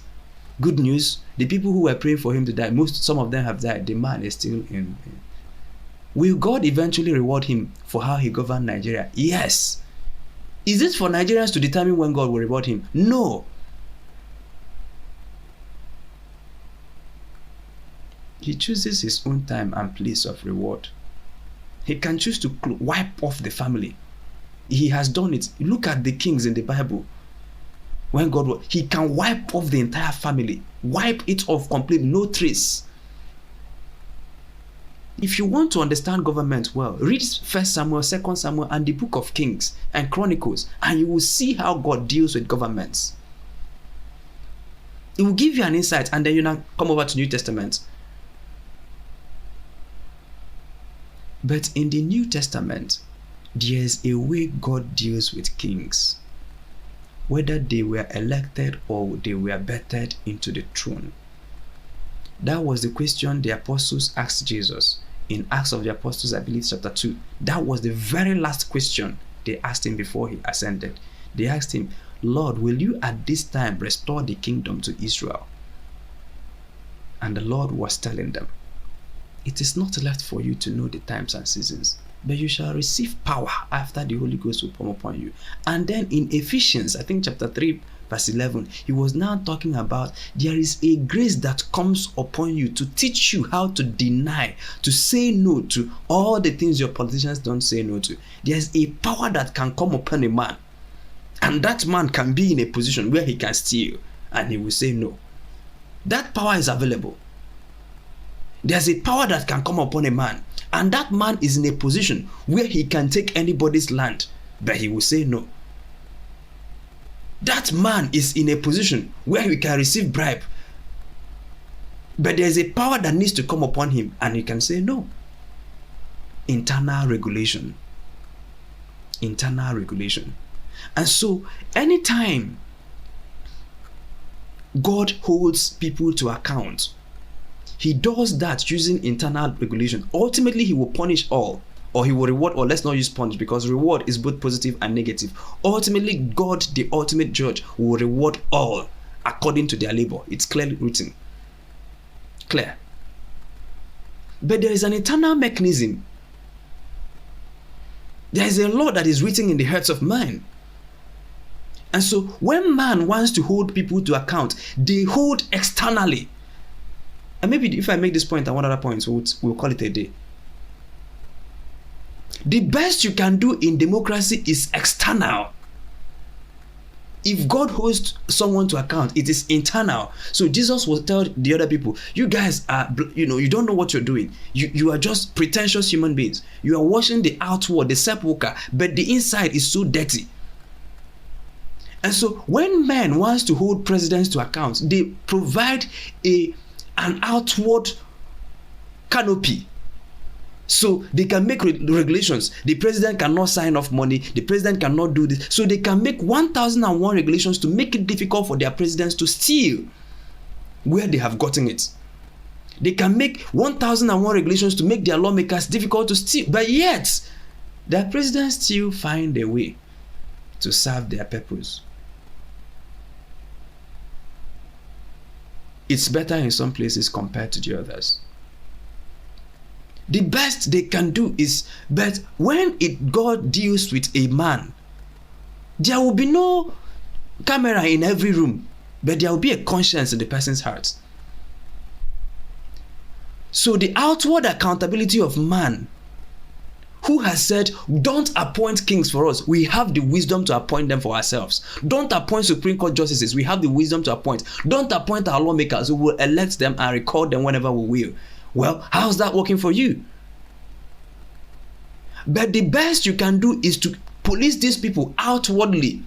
Good news, the people who were praying for him to die, some of them have died. The man is still in. Will God eventually reward him for how he governed Nigeria? Yes. Is it for Nigerians to determine when God will reward him? No. He chooses his own time and place of reward. He can choose to wipe off the family. He has done it. Look at the kings in the Bible. When God, he can wipe off the entire family. Wipe it off completely, no trace. If you want to understand government well, read 1 Samuel, 2 Samuel, and the book of Kings and Chronicles, and you will see how God deals with governments. It will give you an insight, and then you now come over to New Testament. But in the New Testament, there is a way God deals with kings, whether they were elected or they were bettered into the throne. That was the question the apostles asked Jesus. in Acts of the Apostles, I believe, chapter 2. That was the very last question they asked him before he ascended. They asked him, Lord, will you at this time restore the kingdom to Israel? And the Lord was telling them, it is not left for you to know the times and seasons, but you shall receive power after the Holy Ghost will come upon you. And then in Ephesians, I think chapter 3, verse 11, he was now talking about there is a grace that comes upon you to teach you how to deny, to say no to all the things your politicians don't say no to. There's a power that can come upon a man, and that man can be in a position where he can steal and he will say no. That power is available. There's a power that can come upon a man, and that man is in a position where he can take anybody's land, but he will say no. That man is in a position where he can receive bribe, but there's a power that needs to come upon him and he can say no. Internal regulation. Internal regulation. And so anytime God holds people to account, he does that using internal regulation. Ultimately, he will punish all, or he will reward, or let's not use punish, because reward is both positive and negative. Ultimately, God, the ultimate judge, will reward all according to their labor. It's clearly written. Clear. But there is an internal mechanism. There is a law that is written in the hearts of man. And so when man wants to hold people to account, they hold externally. And maybe if I make this point and one other point, we'll call it a day. The best you can do in democracy is external. If God holds someone to account, it is internal. So Jesus will tell the other people, you guys are, you don't know what you're doing. You are just pretentious human beings. You are washing the outward, the sepulchre, but the inside is so dirty. And so when man wants to hold presidents to account, they provide an outward canopy. So they can make regulations. The president cannot sign off money. The president cannot do this. So they can make 1001 regulations to make it difficult for their presidents to steal where they have gotten it. They can make 1001 regulations to make their lawmakers difficult to steal. But yet, their presidents still find a way to serve their purpose. It's better in some places compared to the others. The best they can do is, but when God deals with a man, there will be no camera in every room, but there will be a conscience in the person's heart. So the outward accountability of man, who has said, don't appoint kings for us, we have the wisdom to appoint them for ourselves. Don't appoint Supreme Court justices, we have the wisdom to appoint. Don't appoint our lawmakers, we will elect them and record them whenever we will. Well, how's that working for you? But the best you can do is to police these people outwardly.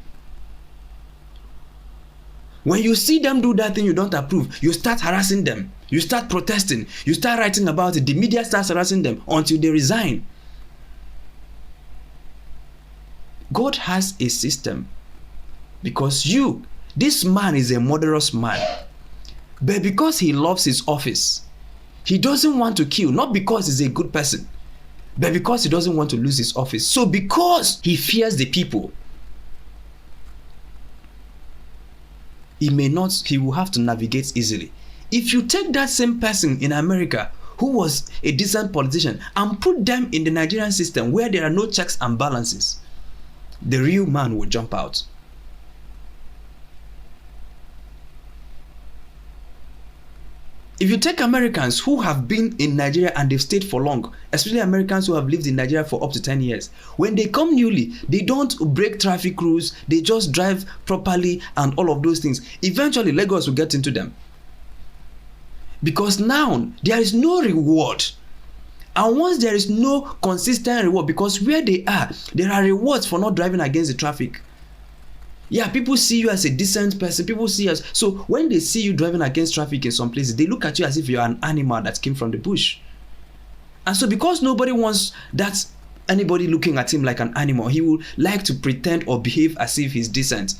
When you see them do that thing you don't approve, you start harassing them. You start protesting. You start writing about it. The media starts harassing them until they resign. God has a system, because this man is a murderous man. But because he loves his office, he doesn't want to kill, not because he's a good person, but because he doesn't want to lose his office. So because he fears the people, he will have to navigate easily. If you take that same person in America who was a decent politician and put them in the Nigerian system where there are no checks and balances, the real man will jump out. If you take Americans who have been in Nigeria and they've stayed for long, especially Americans who have lived in Nigeria for up to 10 years, when they come newly, they don't break traffic rules, they just drive properly and all of those things. Eventually, Lagos will get into them. Because now, there is no reward. And once there is no consistent reward, because where they are, there are rewards for not driving against the traffic. Yeah, people see you as a decent person. People see you as... So when they see you driving against traffic in some places, they look at you as if you're an animal that came from the bush. And so because nobody wants anybody looking at him like an animal, he would like to pretend or behave as if he's decent.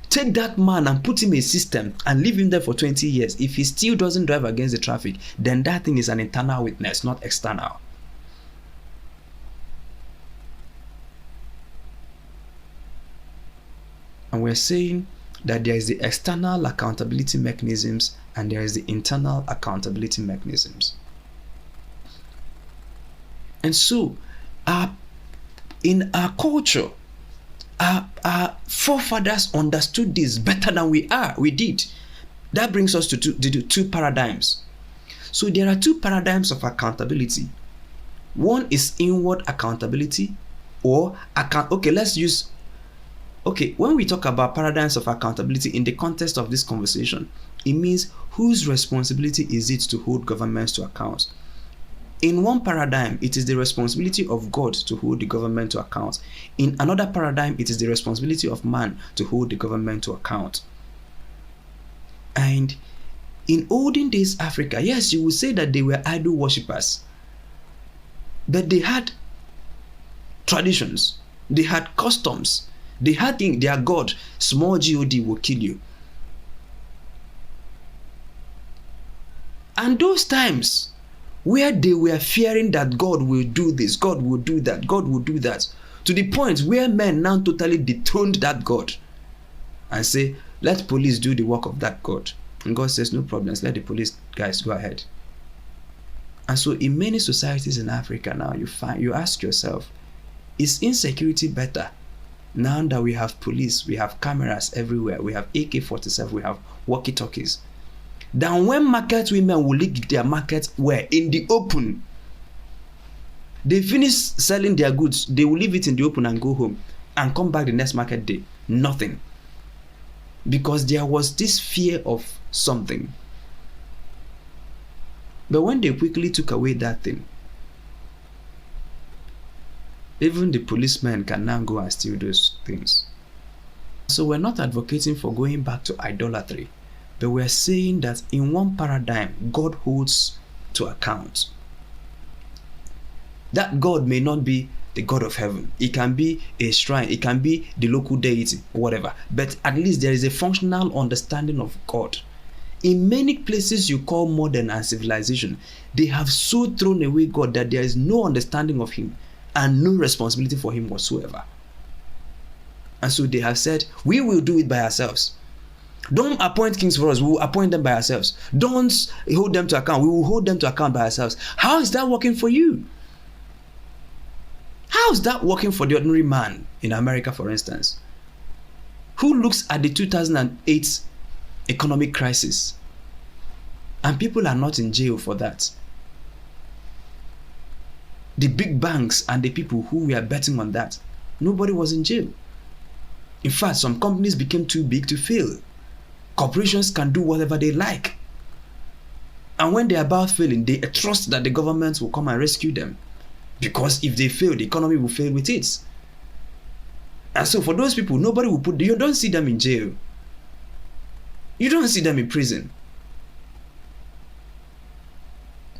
Take that man and put him in a system and leave him there for 20 years. If he still doesn't drive against the traffic, then that thing is an internal witness, not external. we're saying that there is the external accountability mechanisms and there is the internal accountability mechanisms. And so, in our culture, our forefathers understood this better than we did. That brings us to two paradigms. So there are two paradigms of accountability. One is inward accountability, or when we talk about paradigms of accountability in the context of this conversation, it means whose responsibility is it to hold governments to account? In one paradigm, it is the responsibility of God to hold the government to account. In another paradigm, it is the responsibility of man to hold the government to account. And in olden days Africa, yes, you would say that they were idol worshippers, but they had traditions, they had customs, they had their God, small God will kill you. And those times where they were fearing that God will do this, God will do that, God will do that, to the point where men now totally dethroned that God and say, let police do the work of that God. And God says, no problems, let the police guys go ahead. And so in many societies in Africa now, you ask yourself, is insecurity better now that we have police, we have cameras everywhere, we have AK-47, we have walkie-talkies, than when market women will leave their market where in the open? They finish selling their goods, they will leave it in the open and go home and come back the next market day, nothing. Because there was this fear of something. But when they quickly took away that thing, even the policemen can now go and steal those things. So we're not advocating for going back to idolatry, but we're saying that in one paradigm, God holds to account. That God may not be the God of heaven. It can be a shrine. It can be the local deity, whatever. But at least there is a functional understanding of God. In many places you call modern and civilization, they have so thrown away God that there is no understanding of Him and no responsibility for Him whatsoever. And so they have said, we will do it by ourselves. Don't appoint kings for us, we will appoint them by ourselves. Don't hold them to account, we will hold them to account by ourselves. How is that working for you? How is that working for the ordinary man in America, for instance, who looks at the 2008 economic crisis, and people are not in jail for that? The big banks and the people who were betting on that, nobody was in jail. In fact, some companies became too big to fail. Corporations can do whatever they like. And when they're about failing, they trust that the government will come and rescue them. Because if they fail, the economy will fail with it. And so for those people, nobody will you don't see them in jail. You don't see them in prison.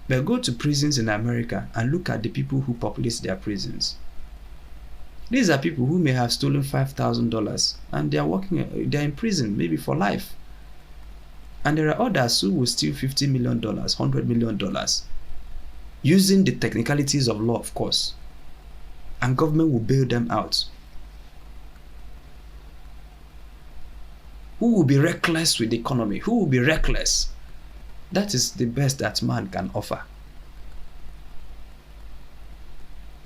But go to prisons in America and look at the people who populate their prisons. These are people who may have stolen $5,000 and they're in prison maybe for life. And there are others who will steal $50 million, $100 million, using the technicalities of law, of course. And government will bail them out. Who will be reckless with the economy? Who will be reckless? That is the best that man can offer.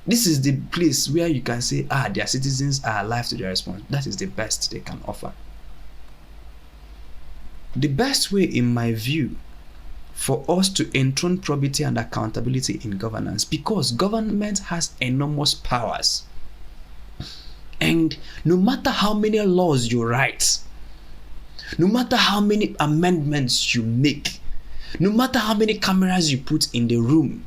This is the place where you can say, their citizens are alive to their responsibility. That is the best they can offer. The best way, in my view, for us to enthrone probity and accountability in governance, because government has enormous powers. And no matter how many laws you write, no matter how many amendments you make, no matter how many cameras you put in the room,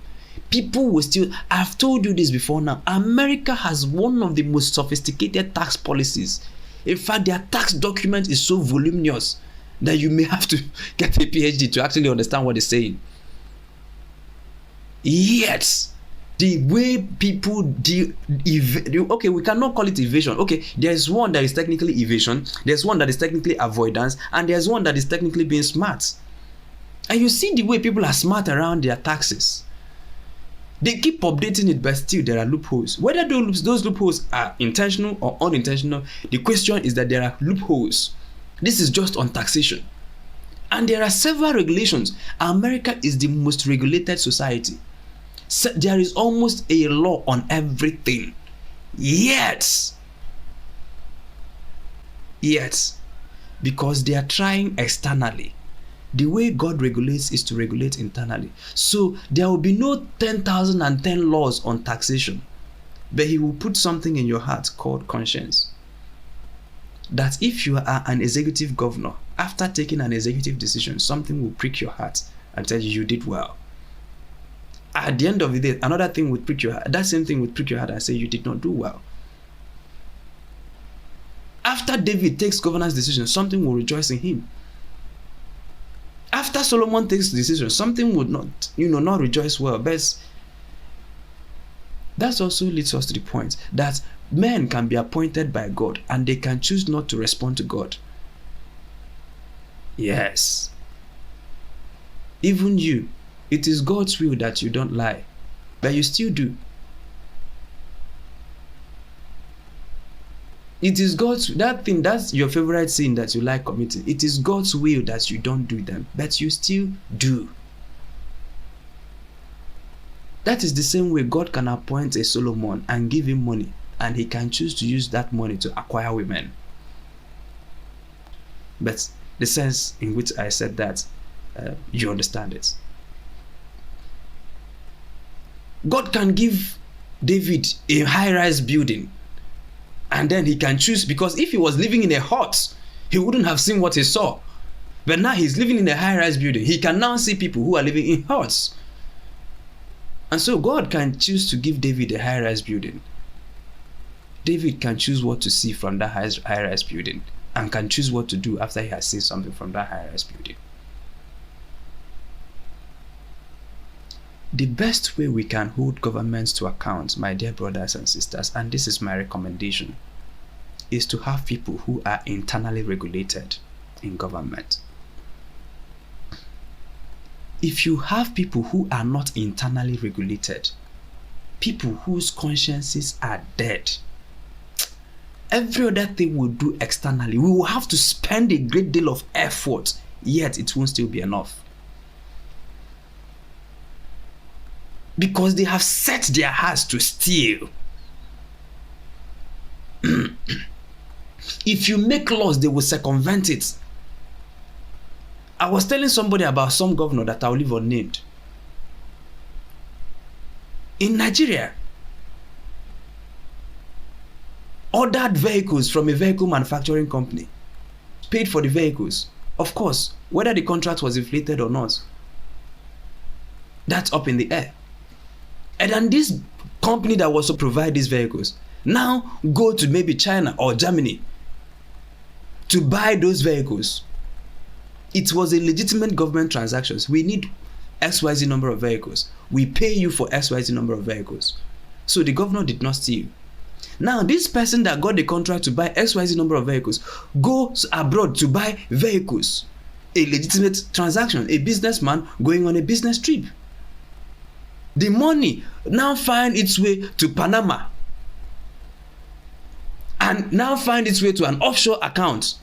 people will still, I've told you this before now, America has one of the most sophisticated tax policies. In fact, their tax document is so voluminous that you may have to get a PhD to actually understand what they're saying. Yet, the way people okay, we cannot call it evasion. Okay, there's one that is technically evasion, there's one that is technically avoidance, and there's one that is technically being smart. And you see the way people are smart around their taxes. They keep updating it, but still there are loopholes. Whether those loopholes are intentional or unintentional, the question is that there are loopholes. This is just on taxation. And there are several regulations. America is the most regulated society. So there is almost a law on everything. Yet, because they are trying externally. The way God regulates is to regulate internally. So there will be no 10,010 laws on taxation, but He will put something in your heart called conscience. That if you are an executive governor, after taking an executive decision, something will prick your heart and tell you did well. At the end of the day, another thing would prick your heart. That same thing would prick your heart and say you did not do well. After David takes governance decision, something will rejoice in him. After Solomon takes the decision, something would not rejoice well. But that also leads us to the point that men can be appointed by God and they can choose not to respond to God. Yes. Even you, it is God's will that you don't lie, but you still do. It is that's your favorite sin that you like committing. It is God's will that you don't do them, but you still do. That is the same way God can appoint a Solomon and give him money, and he can choose to use that money to acquire women. But the sense in which I said that, you understand it. God can give David a high-rise building, and then he can choose, because if he was living in a hut, he wouldn't have seen what he saw. But now he's living in a high-rise building. He can now see people who are living in huts. And so God can choose to give David a high-rise building. David can choose what to see from that high-rise building and can choose what to do after he has seen something from that high-rise building. The best way we can hold governments to account, my dear brothers and sisters, and this is my recommendation, is to have people who are internally regulated in government. If you have people who are not internally regulated, people whose consciences are dead, every other thing we'll do externally, we will have to spend a great deal of effort, yet it won't still be enough. Because they have set their hearts to steal. If you make laws, they will circumvent it. I was telling somebody about some governor that I'll leave unnamed. In Nigeria, ordered vehicles from a vehicle manufacturing company, paid for the vehicles. Of course, whether the contract was inflated or not, that's up in the air. And then this company that was to provide these vehicles now go to maybe China or Germany to buy those vehicles. It was a legitimate government transactions. We need XYZ number of vehicles. We pay you for XYZ number of vehicles. So the governor did not steal. Now this person that got the contract to buy XYZ number of vehicles goes abroad to buy vehicles. A legitimate transaction. A businessman going on a business trip. The money now find its way to Panama and now find its way to an offshore account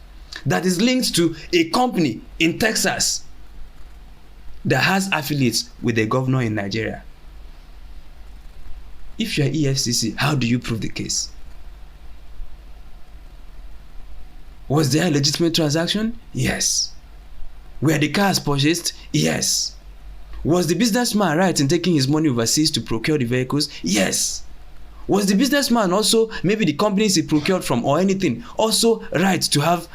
that is linked to a company in Texas that has affiliates with the governor in Nigeria. If you are EFCC, how do you prove the case? Was there a legitimate transaction? Yes. Were the cars purchased? Yes. Was the businessman right in taking his money overseas to procure the vehicles? Yes. Was the businessman also, maybe the companies he procured from or anything, also right to have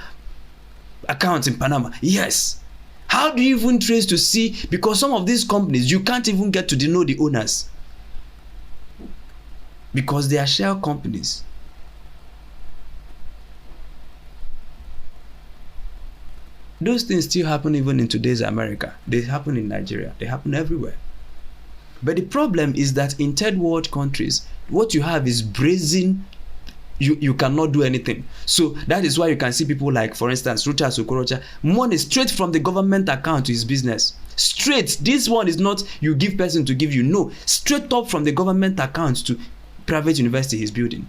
accounts in Panama? Yes. How do you even trace to see? Because some of these companies, you can't even get to know the owners. Because they are shell companies. Those things still happen even in today's America. They happen in Nigeria. They happen everywhere. But the problem is that in third world countries, what you have is brazen you cannot do anything. So that is why you can see people like, for instance, Rucha Sokorocha, money straight from the government account to his business. Straight. This one is not you give person to give you. No, straight up from the government account to private university he's building.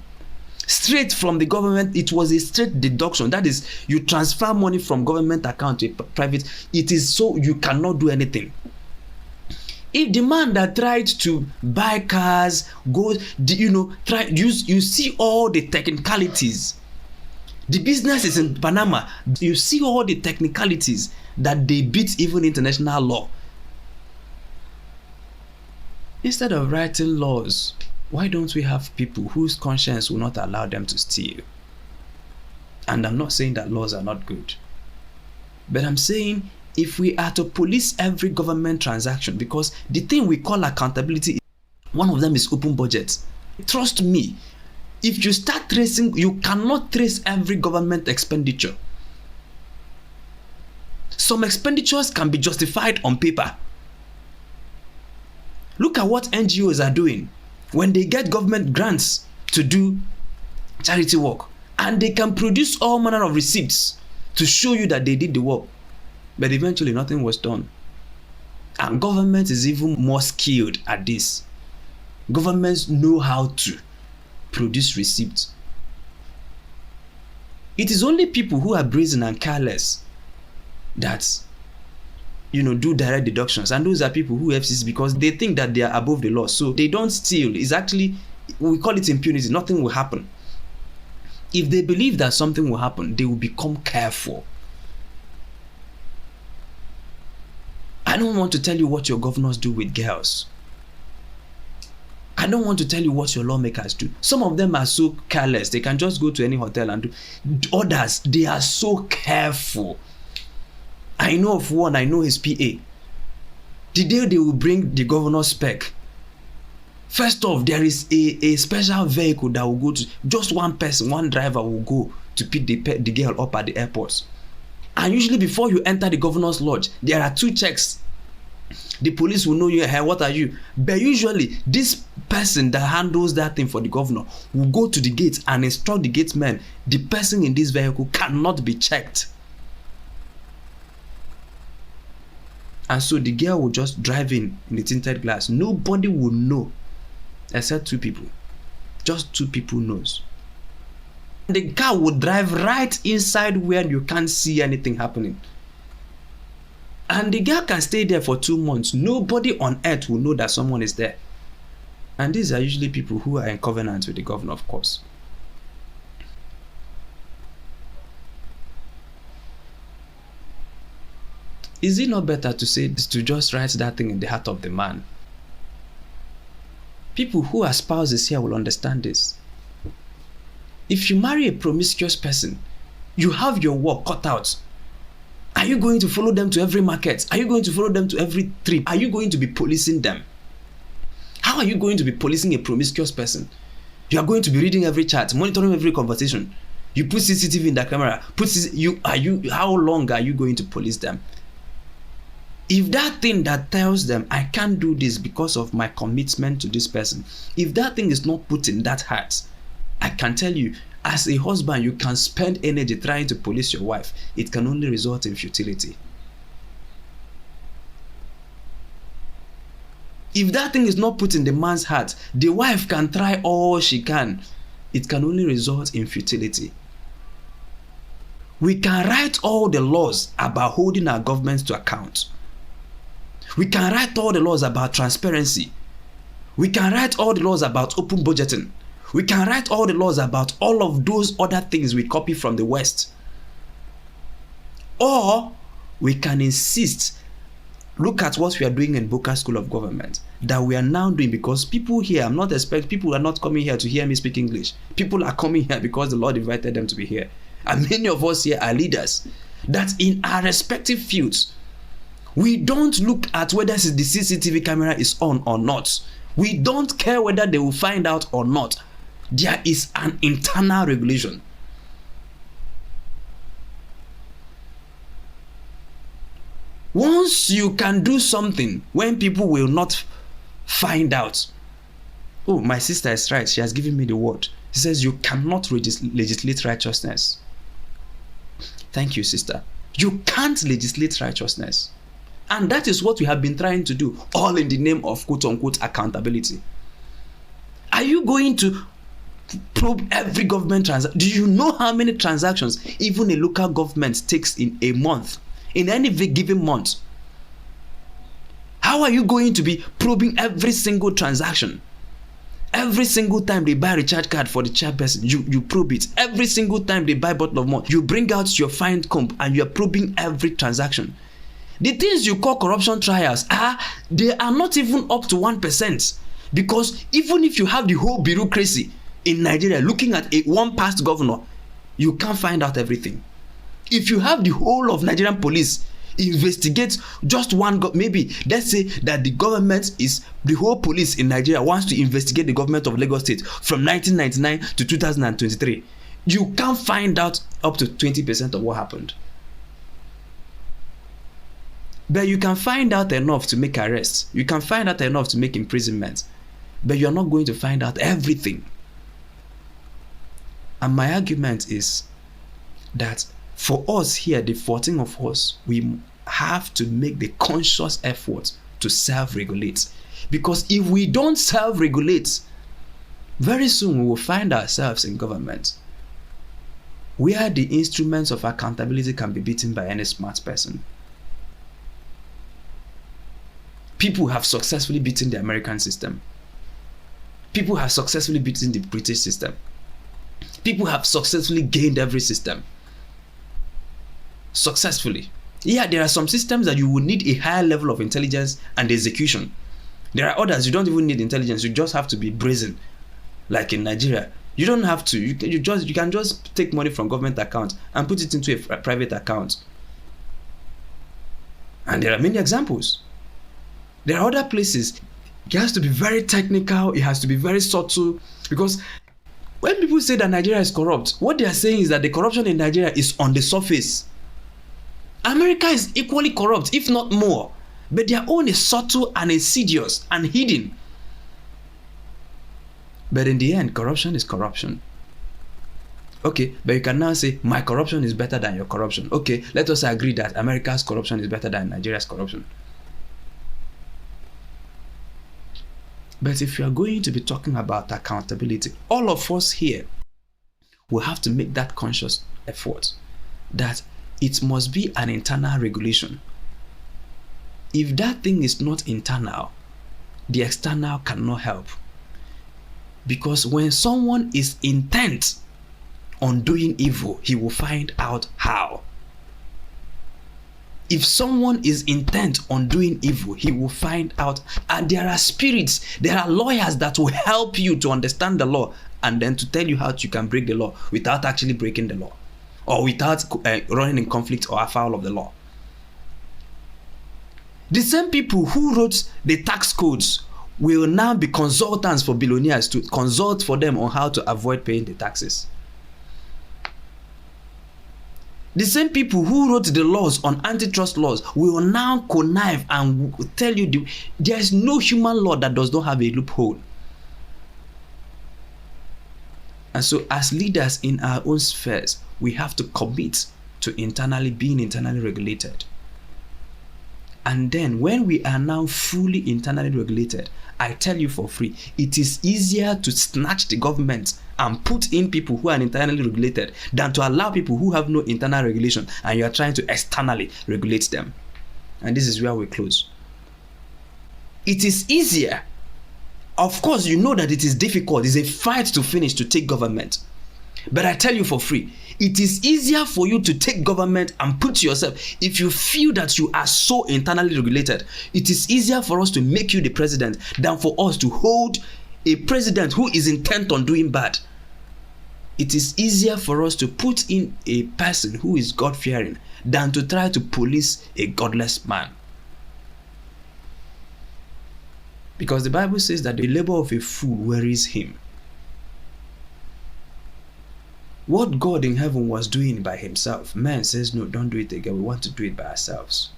Straight from the government. It was a straight deduction. That is, you transfer money from government account to a private. It is so you cannot do anything. If the man that tried to buy cars goes, you see all the technicalities. The business is in Panama. You see all the technicalities that they beat even international law. Instead of writing laws, why don't we have people whose conscience will not allow them to steal? And I'm not saying that laws are not good, but I'm saying if we are to police every government transaction, because the thing we call accountability, one of them is open budget. Trust me, if you start tracing, you cannot trace every government expenditure. Some expenditures can be justified on paper. Look at what NGOs are doing when they get government grants to do charity work, and they can produce all manner of receipts to show you that they did the work. But eventually nothing was done. And government is even more skilled at this. Governments know how to produce receipts. It is only people who are brazen and careless that do direct deductions, and those are people who FCC because they think that they are above the law, so they don't steal. It's actually, we call it impunity. Nothing will happen. If they believe that something will happen, they will become careful. I don't want to tell you what your governors do with girls. I don't want to tell you what your lawmakers do. Some of them are so careless, they can just go to any hotel and do. Others, they are so careful. I know of one, I know his PA. The day they will bring the governor's spec, first off, there is a special vehicle that will go to, just one person, one driver will go to pick the girl up at the airport. And usually before you enter the governor's lodge, there are 2 checks. The police will know you, hey, what are you? But usually this person that handles that thing for the governor will go to the gate and instruct the gateman, the person in this vehicle cannot be checked. And so the girl will just drive in the tinted glass. Nobody will know except 2 people. Just 2 people knows. The car will drive right inside where you can't see anything happening. And the girl can stay there for 2 months. Nobody on earth will know that someone is there. And these are usually people who are in covenant with the governor, of course. Is it not better to say to just write that thing in the heart of the man? People who are spouses here will understand this. If you marry a promiscuous person, you have your work cut out. Are you going to follow them to every market? Are you going to follow them to every trip? Are you going to be policing them? How are you going to be policing a promiscuous person? You are going to be reading every chat, monitoring every conversation. You put CCTV in the camera. How long are you going to police them? If that thing that tells them I can't do this because of my commitment to this person, if that thing is not put in that heart, I can tell you, as a husband, you can spend energy trying to police your wife. It can only result in futility. If that thing is not put in the man's heart, the wife can try all she can. It can only result in futility. We can write all the laws about holding our governments to account. We can write all the laws about transparency. We can write all the laws about open budgeting. We can write all the laws about all of those other things we copy from the West. Or we can insist, look at what we are doing in Boqer School of Government, that we are now doing because people here, people are not coming here to hear me speak English. People are coming here because the Lord invited them to be here. And many of us here are leaders. That in our respective fields, we don't look at whether the CCTV camera is on or not. We don't care whether they will find out or not. There is an internal regulation. Once you can do something when people will not find out, oh, my sister is right, she has given me the word. He says you cannot legislate righteousness. Thank you, sister. You can't legislate righteousness. And that is what we have been trying to do, all in the name of quote-unquote accountability. Are you going to probe every government transaction? Do you know how many transactions even a local government takes in a month, in any given month? How are you going to be probing every single transaction? Every single time they buy a recharge card for the chairperson, you probe it. Every single time they buy a bottle of malt, you bring out your fine comb and you are probing every transaction. The things you call corruption trials they are not even up to 1%. Because even if you have the whole bureaucracy in Nigeria looking at one past governor, you can't find out everything. If you have the whole of Nigerian police investigate just one, maybe let's say that the government is, the whole police in Nigeria wants to investigate the government of Lagos State from 1999 to 2023, you can't find out up to 20% of what happened. But you can find out enough to make arrests. You can find out enough to make imprisonments. But you're not going to find out everything. And my argument is that for us here, the 14 of us, we have to make the conscious effort to self-regulate. Because if we don't self-regulate, very soon we will find ourselves in government where the instruments of accountability can be beaten by any smart person. People have successfully beaten the American system. People have successfully beaten the British system. People have successfully gained every system. Successfully. Yeah, there are some systems that you will need a higher level of intelligence and execution. There are others you don't even need intelligence. You just have to be brazen. Like in Nigeria, you don't have to. You can just take money from government account and put it into a private account. And there are many examples. There are other places. It has to be very technical. It has to be very subtle. Because when people say that Nigeria is corrupt, what they are saying is that the corruption in Nigeria is on the surface. America is equally corrupt, if not more. But their own is subtle and insidious and hidden. But in the end, corruption is corruption. Okay, but you can now say, my corruption is better than your corruption. Okay, let us agree that America's corruption is better than Nigeria's corruption. But if you are going to be talking about accountability, all of us here will have to make that conscious effort that it must be an internal regulation. If that thing is not internal, the external cannot help. Because when someone is intent on doing evil, he will find out how. If someone is intent on doing evil, he will find out. And there are spirits, there are lawyers that will help you to understand the law and then to tell you how you can break the law without actually breaking the law, or without running in conflict or afoul of the law. The same people who wrote the tax codes will now be consultants for billionaires to consult for them on how to avoid paying the taxes. The same people who wrote the laws on antitrust laws will now connive and tell you there is no human law that does not have a loophole. And so as leaders in our own spheres, we have to commit to being internally regulated. And then when we are now fully internally regulated, I tell you for free, it is easier to snatch the government and put in people who are internally regulated than to allow people who have no internal regulation and you are trying to externally regulate them. And this is where we close. It is easier. Of course, you know that it is difficult. It's a fight to finish to take government. But I tell you for free, it is easier for you to take government and put yourself, if you feel that you are so internally regulated, it is easier for us to make you the president than for us to hold a president who is intent on doing bad. It is easier for us to put in a person who is God-fearing than to try to police a godless man. Because the Bible says that the labor of a fool wearies him. What God in heaven was doing by himself, man says, no, don't do it again. We want to do it by ourselves.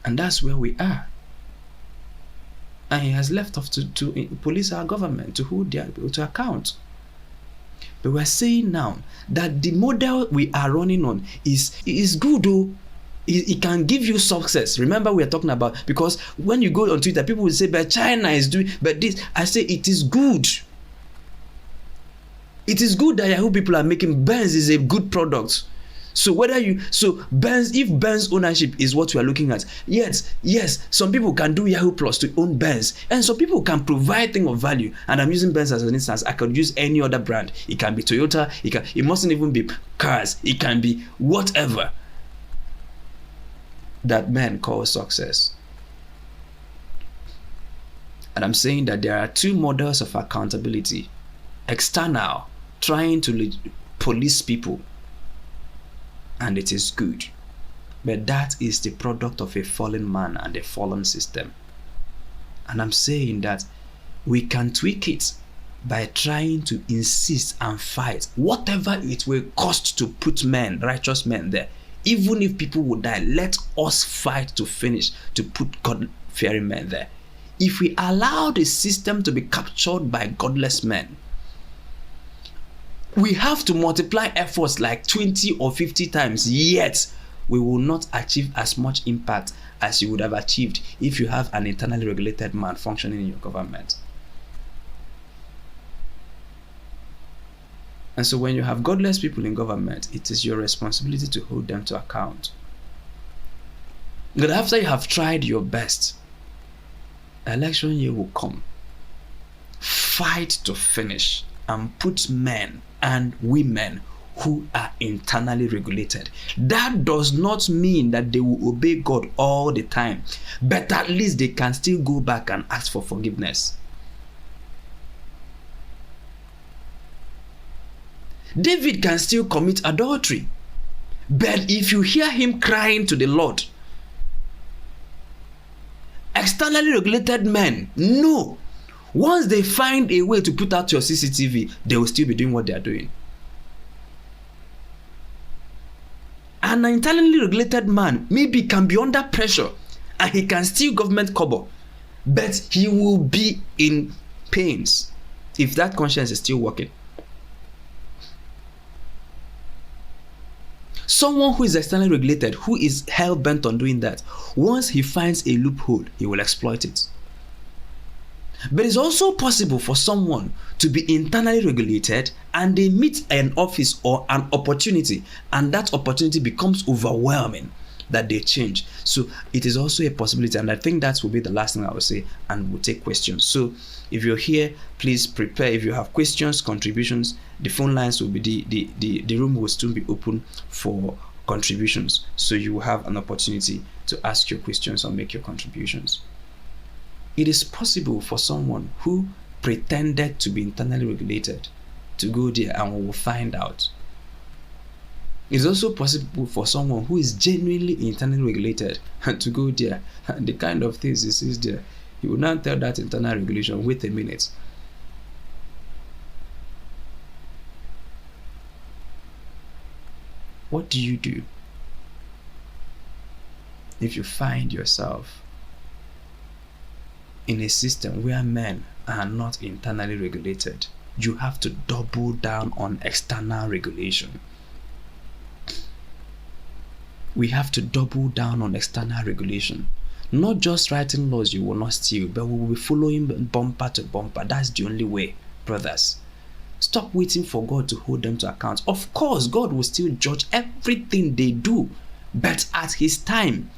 And that's where we are. And he has left off to police our government, to hold their to account. But we're saying now that the model we are running on is good though. It can give you success. Remember, we are talking about, because when you go on Twitter, people will say, but China is doing, but this. I say it is good. It is good that Yahoo people are making. Benz is a good product. So Benz, if Benz ownership is what we are looking at, yes, some people can do Yahoo Plus to own Benz, and some people can provide thing of value. And I'm using Benz as an instance. I could use any other brand. It can be Toyota. It mustn't even be cars. It can be whatever that man calls success. And I'm saying that there are two models of accountability: external, trying to police people, and it is good, but that is the product of a fallen man and a fallen system. And I'm saying that we can tweak it by trying to insist and fight whatever it will cost to put men, righteous men there. Even if people would die, let us fight to finish, to put God-fearing men there. If we allow the system to be captured by godless men, we have to multiply efforts like 20 or 50 times, yet we will not achieve as much impact as you would have achieved if you have an internally regulated man functioning in your government. And so when you have godless people in government, it is your responsibility to hold them to account. But after you have tried your best, election year will come. Fight to finish and put men and women who are internally regulated. That does not mean that they will obey God all the time, but at least they can still go back and ask for forgiveness. David can still commit adultery, but if you hear him crying to the Lord, externally regulated men, no. Once they find a way to put out your CCTV, they will still be doing what they are doing. An internally regulated man maybe can be under pressure and he can steal government cover, but he will be in pains if that conscience is still working. Someone who is externally regulated, who is hell-bent on doing that, once he finds a loophole, he will exploit it. But it's also possible for someone to be internally regulated and they meet an office or an opportunity, and that opportunity becomes overwhelming that they change. So it is also a possibility, and I think that will be the last thing I will say, and we'll take questions. So if you're here, please prepare. If you have questions, contributions, the phone lines will be the room will still be open for contributions. So you will have an opportunity to ask your questions or make your contributions. It is possible for someone who pretended to be internally regulated to go there, and we will find out. It's also possible for someone who is genuinely internally regulated to go there, and the kind of things he sees there, he will not tell that internal regulation, wait a minute. What do you do if you find yourself in a system where men are not internally regulated? You have to double down on external regulation. We have to double down on external regulation. Not just writing laws you will not steal, but we will be following bumper to bumper. That's the only way, brothers. Stop waiting for God to hold them to account. Of course, God will still judge everything they do, but at His time.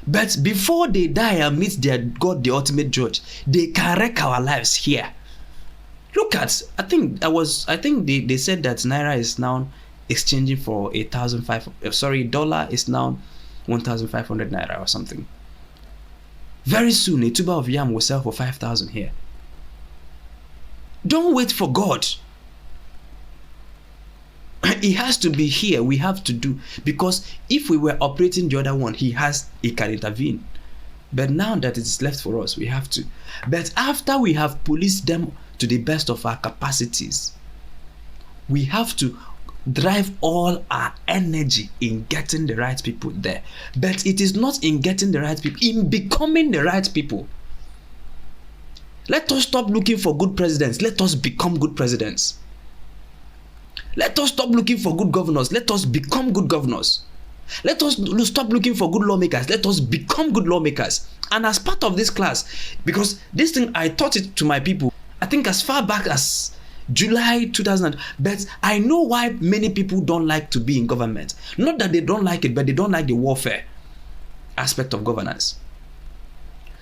But before they die and meet their God, the ultimate judge, they can wreck our lives here. Look at, I think they said that Naira is now exchanging for dollar is now 1,500 Naira or something. Very soon, a tuber of yam will sell for 5,000 here. Don't wait for God. It has to be here. We have to do, because if we were operating the other one, he can intervene. But now that it is left for us, we have to. But after we have policed them to the best of our capacities, we have to drive all our energy in getting the right people there. But it is not in getting the right people, in becoming the right people. Let us stop looking for good presidents. Let us become good presidents. Let us stop looking for good governors. Let us become good governors. Let us stop looking for good lawmakers. Let us become good lawmakers. And as part of this class, because this thing, I taught it to my people, I think as far back as July 2000, but I know why many people don't like to be in government. Not that they don't like it, but they don't like the warfare aspect of governance.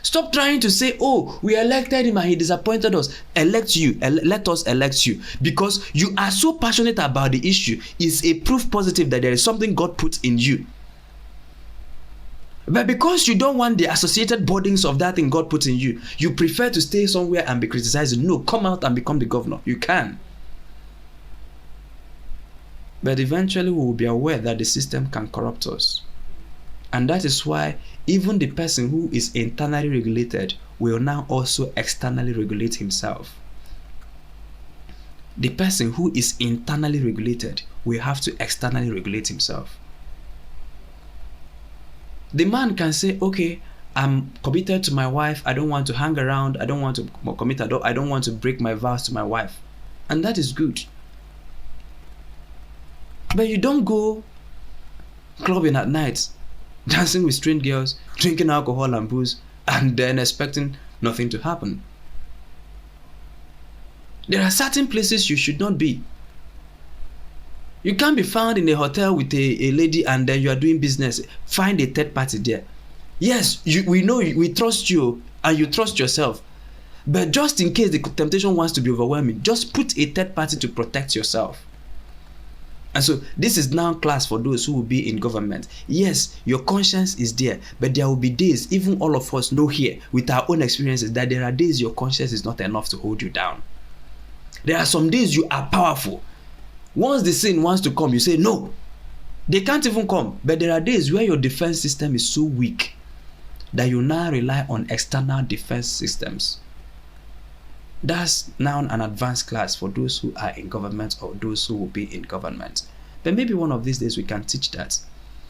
Stop trying to say, oh, we elected him and he disappointed us. Elect you. Let us elect you. Because you are so passionate about the issue. It's a proof positive that there is something God put in you. But because you don't want the associated burdens of that thing God put in you, you prefer to stay somewhere and be criticized. No, come out and become the governor. You can. But eventually we will be aware that the system can corrupt us. And that is why even the person who is internally regulated will now also externally regulate himself. The person who is internally regulated will have to externally regulate himself. The man can say, okay, I'm committed to my wife. I don't want to hang around. I don't want to commit. I don't want to break my vows to my wife. And that is good. But you don't go clubbing at night, dancing with strange girls, drinking alcohol and booze, and then expecting nothing to happen. There are certain places you should not be. You can't be found in a hotel with a lady and then you are doing business. Find a third party there. Yes, we know we trust you and you trust yourself. But just in case the temptation wants to be overwhelming, just put a third party to protect yourself. And so this is now class for those who will be in government. Yes, your conscience is there, but there will be days, even all of us know here with our own experiences, that there are days your conscience is not enough to hold you down. There are some days you are powerful. Once the sin wants to come, you say no. They can't even come. But there are days where your defense system is so weak that you now rely on external defense systems. That's now an advanced class for those who are in government or those who will be in government. But maybe one of these days we can teach that,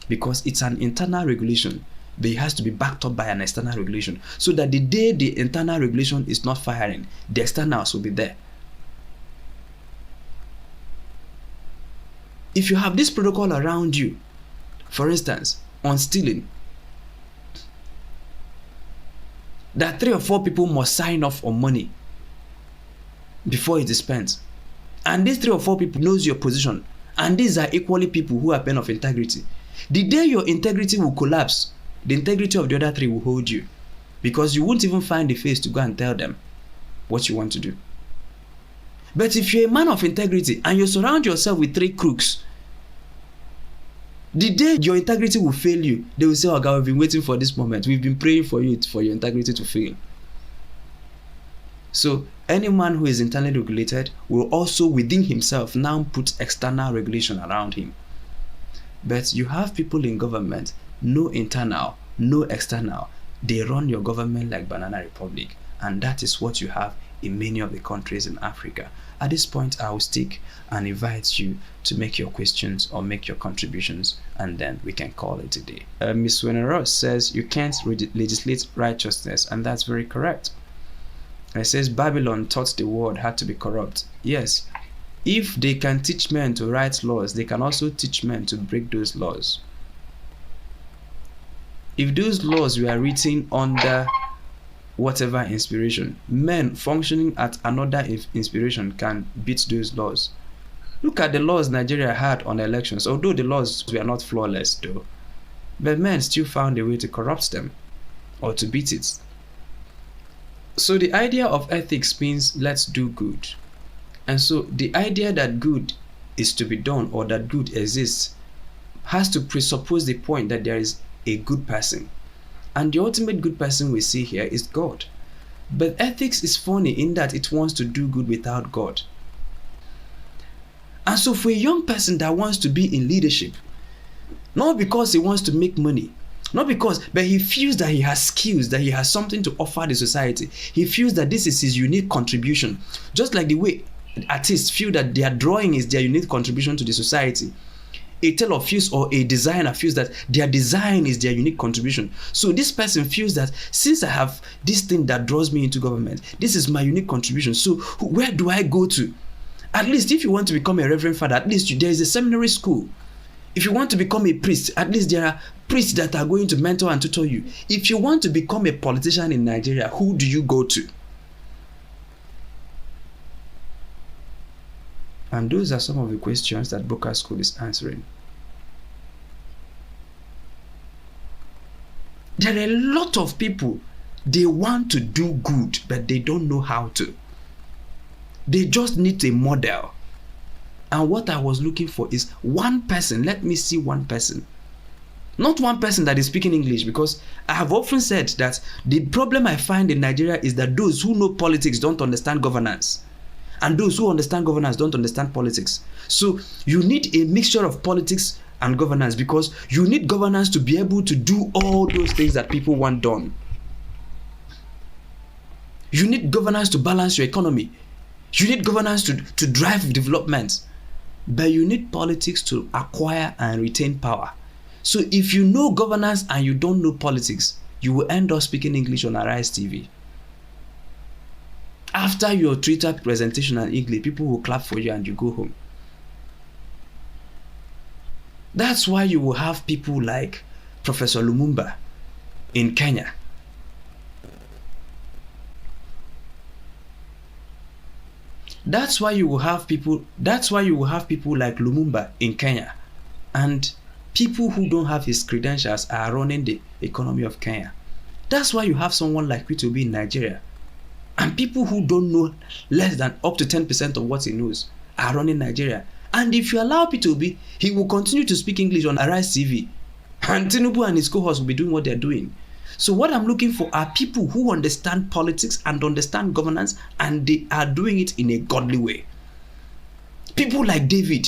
because it's an internal regulation, but it has to be backed up by an external regulation, so that the day the internal regulation is not firing, the externals will be there. If you have this protocol around you, for instance, on stealing, that 3 or 4 people must sign off on money before it is spent. And these 3 or 4 people knows your position. And these are equally people who are men of integrity. The day your integrity will collapse, the integrity of the other 3 will hold you. Because you won't even find the face to go and tell them what you want to do. But if you're a man of integrity and you surround yourself with 3 crooks, the day your integrity will fail you, they will say, oh God, we've been waiting for this moment. We've been praying for you, for your integrity to fail. So any man who is internally regulated will also within himself now put external regulation around him. But you have people in government, no internal, no external. They run your government like Banana Republic. And that is what you have in many of the countries in Africa. At this point, I will stick and invite you to make your questions or make your contributions, and then we can call it a day. Ms. Ross says you can't legislate righteousness, and that's very correct. And it says Babylon taught the world had to be corrupt. Yes, if they can teach men to write laws, they can also teach men to break those laws. If those laws were written under whatever inspiration, men functioning at another inspiration can beat those laws. Look at the laws Nigeria had on elections, although the laws were not flawless though, but men still found a way to corrupt them or to beat it. So the idea of ethics means let's do good. And so the idea that good is to be done or that good exists has to presuppose the point that there is a good person. And the ultimate good person we see here is God. But ethics is funny in that it wants to do good without God. And so for a young person that wants to be in leadership, not because he wants to make money, not because, but he feels that he has skills, that he has something to offer the society. He feels that this is his unique contribution. Just like the way artists feel that their drawing is their unique contribution to the society. a tailor feels or a designer feels that their design is their unique contribution. So this person feels that since I have this thing that draws me into government, this is my unique contribution. So where do I go to? At least if you want to become a reverend father, at least there is a seminary school. If you want to become a priest, at least there are priests that are going to mentor and tutor you. If you want to become a politician in Nigeria, who do you go to? And those are some of the questions that Boqer School is answering. There are a lot of people, they want to do good, but they don't know how to. They just need a model. And what I was looking for is one person. Let me see one person. Not one person that is speaking English, because I have often said that the problem I find in Nigeria is that those who know politics don't understand governance. And those who understand governance don't understand politics. So you need a mixture of politics and governance, because you need governance to be able to do all those things that people want done. You need governance to balance your economy. You need governance to drive development. But you need politics to acquire and retain power. So if you know governance and you don't know politics, you will end up speaking English on Arise TV. After your Twitter presentation in English, people will clap for you and you go home. That's why you will have people like Professor Lumumba in Kenya. That's why you will have people like Lumumba in Kenya. And people who don't have his credentials are running the economy of Kenya. That's why you have someone like Peter Obi in Nigeria. And people who don't know less than up to 10% of what he knows are running Nigeria. And if you allow Peter Obi, he will continue to speak English on Arise TV. And Tinubu and his cohorts will be doing what they're doing. So what I'm looking for are people who understand politics and understand governance, and they are doing it in a godly way. People like David,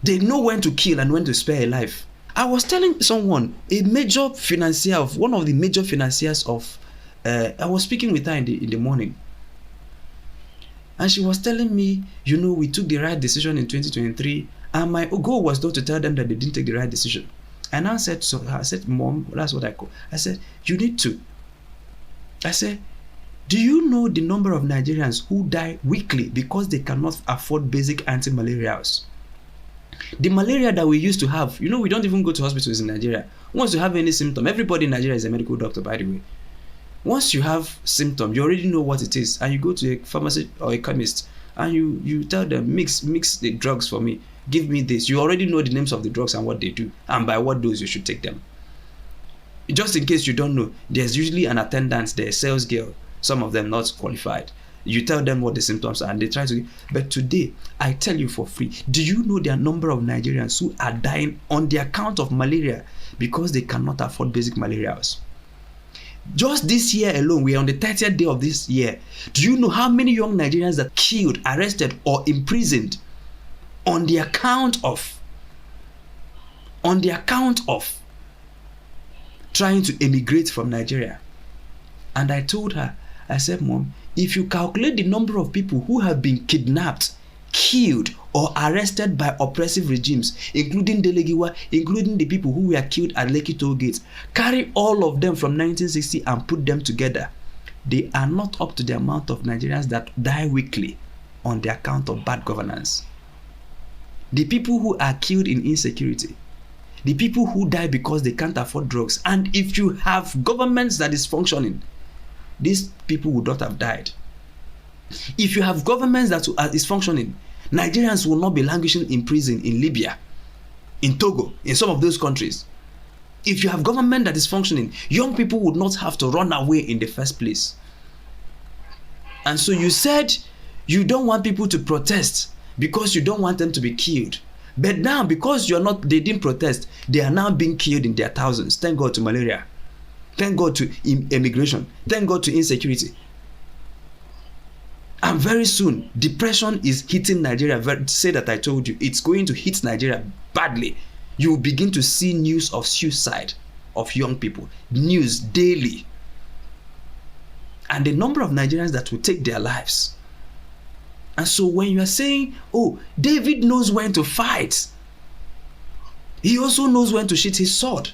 they know when to kill and when to spare a life. I was telling someone, a major financier of one of the major financiers of, I was speaking with her in the morning, and she was telling me, you know, we took the right decision in 2023, and my goal was not to tell them that they didn't take the right decision. And I said, Mom, that's what I call. I said, you need to. I said, do you know the number of Nigerians who die weekly because they cannot afford basic anti-malarials? The malaria that we used to have, you know, we don't even go to hospitals in Nigeria. Once you have any symptom, everybody in Nigeria is a medical doctor, by the way. Once you have symptom, you already know what it is, and you go to a pharmacy or a chemist, and you tell them, mix the drugs for me. Give me this. You already know the names of the drugs and what they do, and by what dose you should take them. Just in case you don't know, there's usually an attendant there, a sales girl, some of them not qualified. You tell them what the symptoms are and they try to. But today, I tell you for free, do you know the number of Nigerians who are dying on the account of malaria because they cannot afford basic malarials? Just this year alone, we are on the 30th day of this year. Do you know how many young Nigerians are killed, arrested, or imprisoned on the account of trying to emigrate from Nigeria? And I told her, I said, Mom, if you calculate the number of people who have been kidnapped, killed, or arrested by oppressive regimes, including Delegiwa, including the people who were killed at Lekki toll gates, carry all of them from 1960 and put them together, they are not up to the amount of Nigerians that die weekly on the account of bad governance. The people who are killed in insecurity, the people who die because they can't afford drugs, and if you have governments that is functioning, these people would not have died. If you have governments that is functioning, Nigerians will not be languishing in prison in Libya, in Togo, in some of those countries. If you have government that is functioning, young people would not have to run away in the first place. And so you said you don't want people to protest because you don't want them to be killed. But now, because they didn't protest, they are now being killed in their thousands. Thank God to malaria. Thank God to immigration. Thank God to insecurity. And very soon, depression is hitting Nigeria. Say that I told you, it's going to hit Nigeria badly. You will begin to see news of suicide of young people. News daily. And the number of Nigerians that will take their lives. And so when you are saying, oh, David knows when to fight, He also knows when to sheath his sword.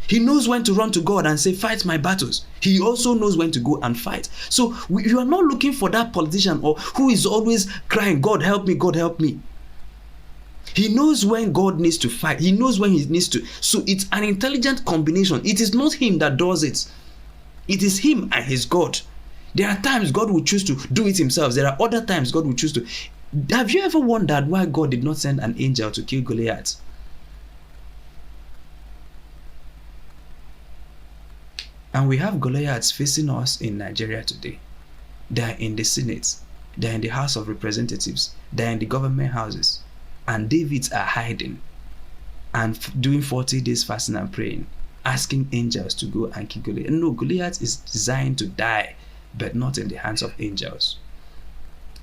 He knows when to run to God and say, fight my battles. He also knows when to go and fight. So you are not looking for that politician or who is always crying, God help me, God help me. He knows when God needs to fight. He knows when he needs to. So it's an intelligent combination. It is not him that does it. It is him and his God. There are times God will choose to do it himself. There are other times God will choose to. Have you ever wondered why God did not send an angel to kill Goliath? And we have Goliaths facing us in Nigeria today. They are in the Senate. They are in the House of Representatives. They are in the government houses. And Davids are hiding and doing 40 days fasting and praying, asking angels to go and kill Goliath. No, Goliath is designed to die, but not in the hands of angels.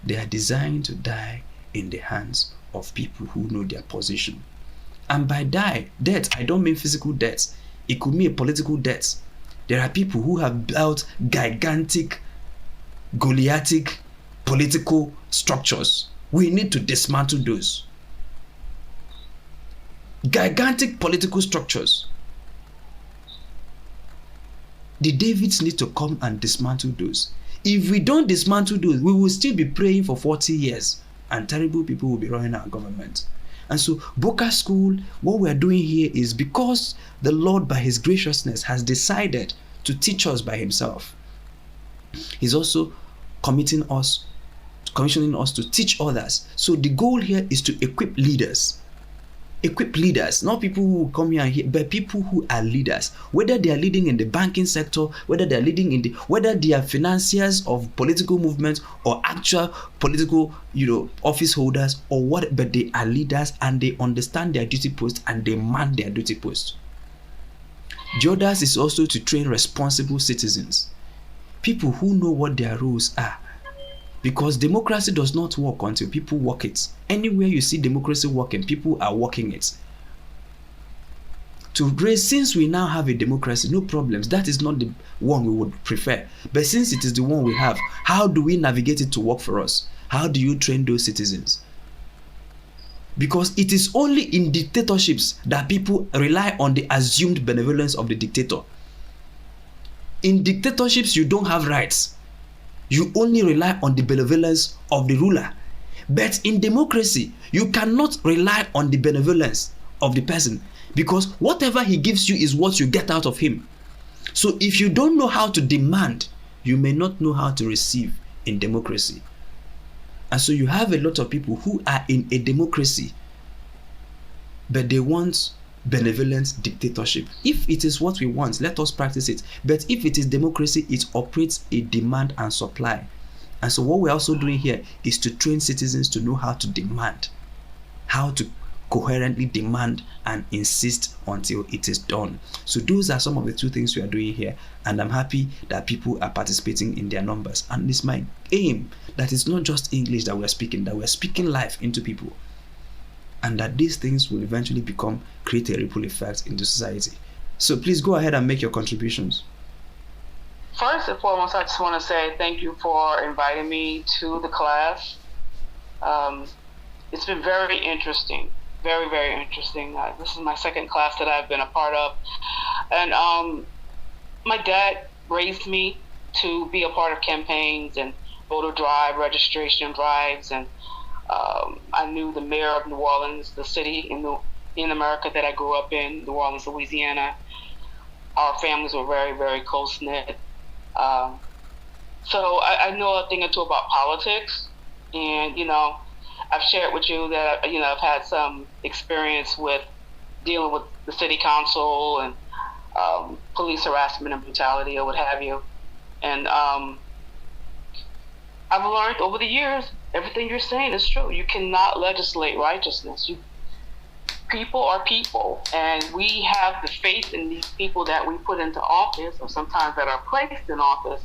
They are designed to die in the hands of people who know their position. And by death, I don't mean physical death. It could mean a political death. There are people who have built gigantic, Goliathtic political structures. We need to dismantle those. Gigantic political structures. The Davids need to come and dismantle those. If we don't dismantle those, we will still be praying for 40 years and terrible people will be running our government. And so Boqer School, what we're doing here is because the Lord by his graciousness has decided to teach us by himself. He's also commissioning us to teach others. So the goal here is to equip leaders. Equip leaders, not people who come here and here, but people who are leaders. Whether they are leading in the banking sector, whether they are leading in whether they are financiers of political movements or actual political, office holders or what, but they are leaders and they understand their duty post and they man their duty post. The others is also to train responsible citizens, people who know what their roles are. Because democracy does not work until people work it. Anywhere you see democracy working, people are working it. Since we now have a democracy, no problems. That is not the one we would prefer. But since it is the one we have, how do we navigate it to work for us? How do you train those citizens? Because it is only in dictatorships that people rely on the assumed benevolence of the dictator. In dictatorships, you don't have rights. You only rely on the benevolence of the ruler. But in democracy, you cannot rely on the benevolence of the person because whatever he gives you is what you get out of him. So if you don't know how to demand, you may not know how to receive in democracy. And so you have a lot of people who are in a democracy, but they want benevolent dictatorship. If it is what we want, let us practice it. But if it is democracy, it operates a demand and supply. And so what we're also doing here is to train citizens to know how to demand, how to coherently demand and insist until it is done. So those are some of the two things we are doing here, and I'm happy that people are participating in their numbers. And it's my aim that it's not just English that we're speaking life into people, and that these things will eventually create a ripple effect into society. So please go ahead and make your contributions. First and foremost, I just want to say thank you for inviting me to the class. It's been very interesting, very, very interesting. This is my second class that I've been a part of. And my dad raised me to be a part of campaigns and voter drive, registration drives, and I knew the mayor of New Orleans, the city in America that I grew up in, New Orleans, Louisiana. Our families were very, very close-knit. So I know a thing or two about politics. And, I've shared with you that, I've had some experience with dealing with the city council and police harassment and brutality or what have you. And I've learned over the years, everything you're saying is true. You cannot legislate righteousness. People are people, and we have the faith in these people that we put into office, or sometimes that are placed in office.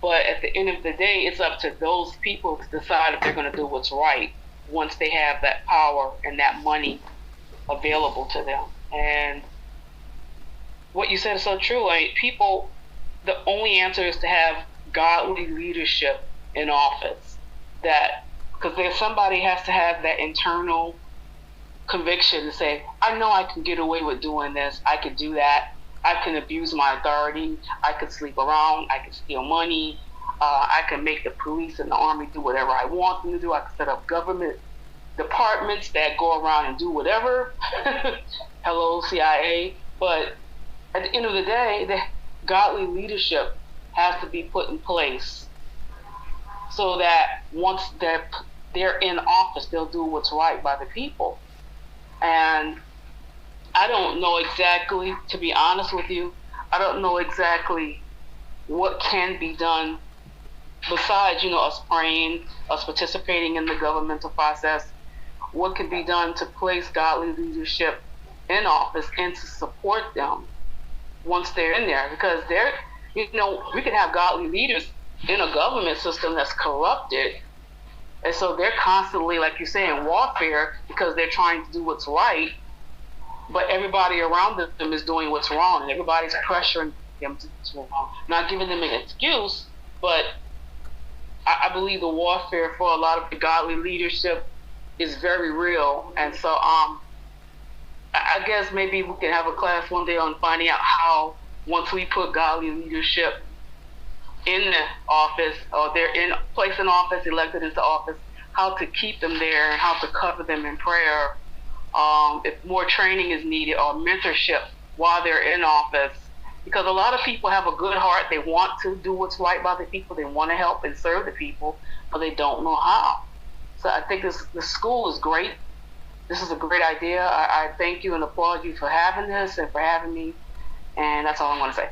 But at the end of the day, it's up to those people to decide if they're going to do what's right once they have that power and that money available to them. And what you said is so true. People, the only answer is to have godly leadership in office. Because somebody has to have that internal conviction to say, I know I can get away with doing this. I could do that. I can abuse my authority. I could sleep around. I can steal money. I can make the police and the army do whatever I want them to do. I can set up government departments that go around and do whatever. Hello, CIA. But at the end of the day, the godly leadership has to be put in place so that once they're in office, they'll do what's right by the people. And I don't know exactly, to be honest with you, I don't know exactly what can be done besides, us praying, us participating in the governmental process. What can be done to place godly leadership in office and to support them once they're in there? Because we can have godly leaders in a government system that's corrupted. And so they're constantly, like you say, in warfare because they're trying to do what's right. But everybody around them is doing what's wrong, and everybody's pressuring them to do what's wrong. Not giving them an excuse, but I believe the warfare for a lot of the godly leadership is very real. And so I guess maybe we can have a class one day on finding out how, once we put godly leadership in the office, or they're in place in office, elected into office, how to keep them there and how to cover them in prayer. If more training is needed or mentorship while they're in office, because a lot of people have a good heart. They want to do what's right by the people. They want to help and serve the people, but they don't know how. So I think the school is great. This is a great idea. I thank you and applaud you for having this and for having me. And that's all I want to say.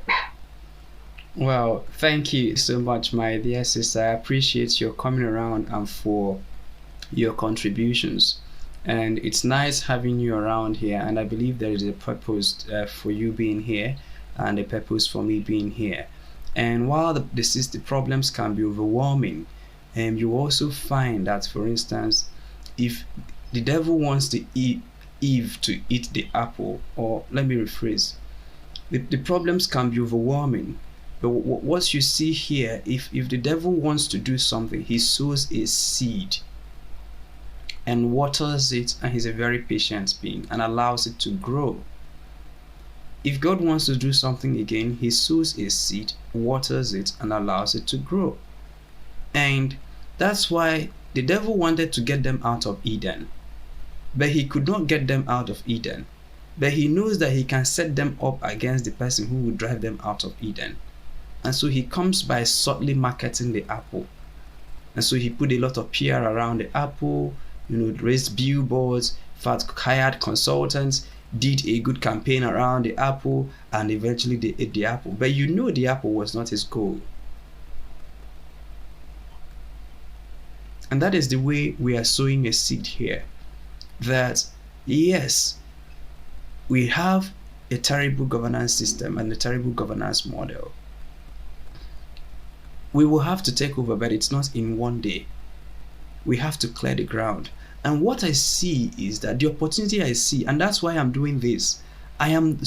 Well, thank you so much, my dear sister. I appreciate your coming around and for your contributions. And it's nice having you around here, and I believe there is a purpose for you being here and a purpose for me being here. And while the problems can be overwhelming, you also find that, for instance, if the devil wants to Eve to eat the apple, or let me rephrase, the problems can be overwhelming. But what you see here, if the devil wants to do something, he sows a seed and waters it, and he's a very patient being and allows it to grow. If God wants to do something again, he sows a seed, waters it, and allows it to grow. And that's why the devil wanted to get them out of Eden, but he could not get them out of Eden. But he knows that he can set them up against the person who will drive them out of Eden. And so he comes by subtly marketing the apple. And so he put a lot of PR around the apple, raised billboards, hired consultants, did a good campaign around the apple, and eventually they ate the apple. But the apple was not his goal. And that is the way we are sowing a seed here. That yes, we have a terrible governance system and a terrible governance model. We will have to take over, but it's not in one day. We have to clear the ground. And what I see is that the opportunity I see, and that's why I'm doing this, I am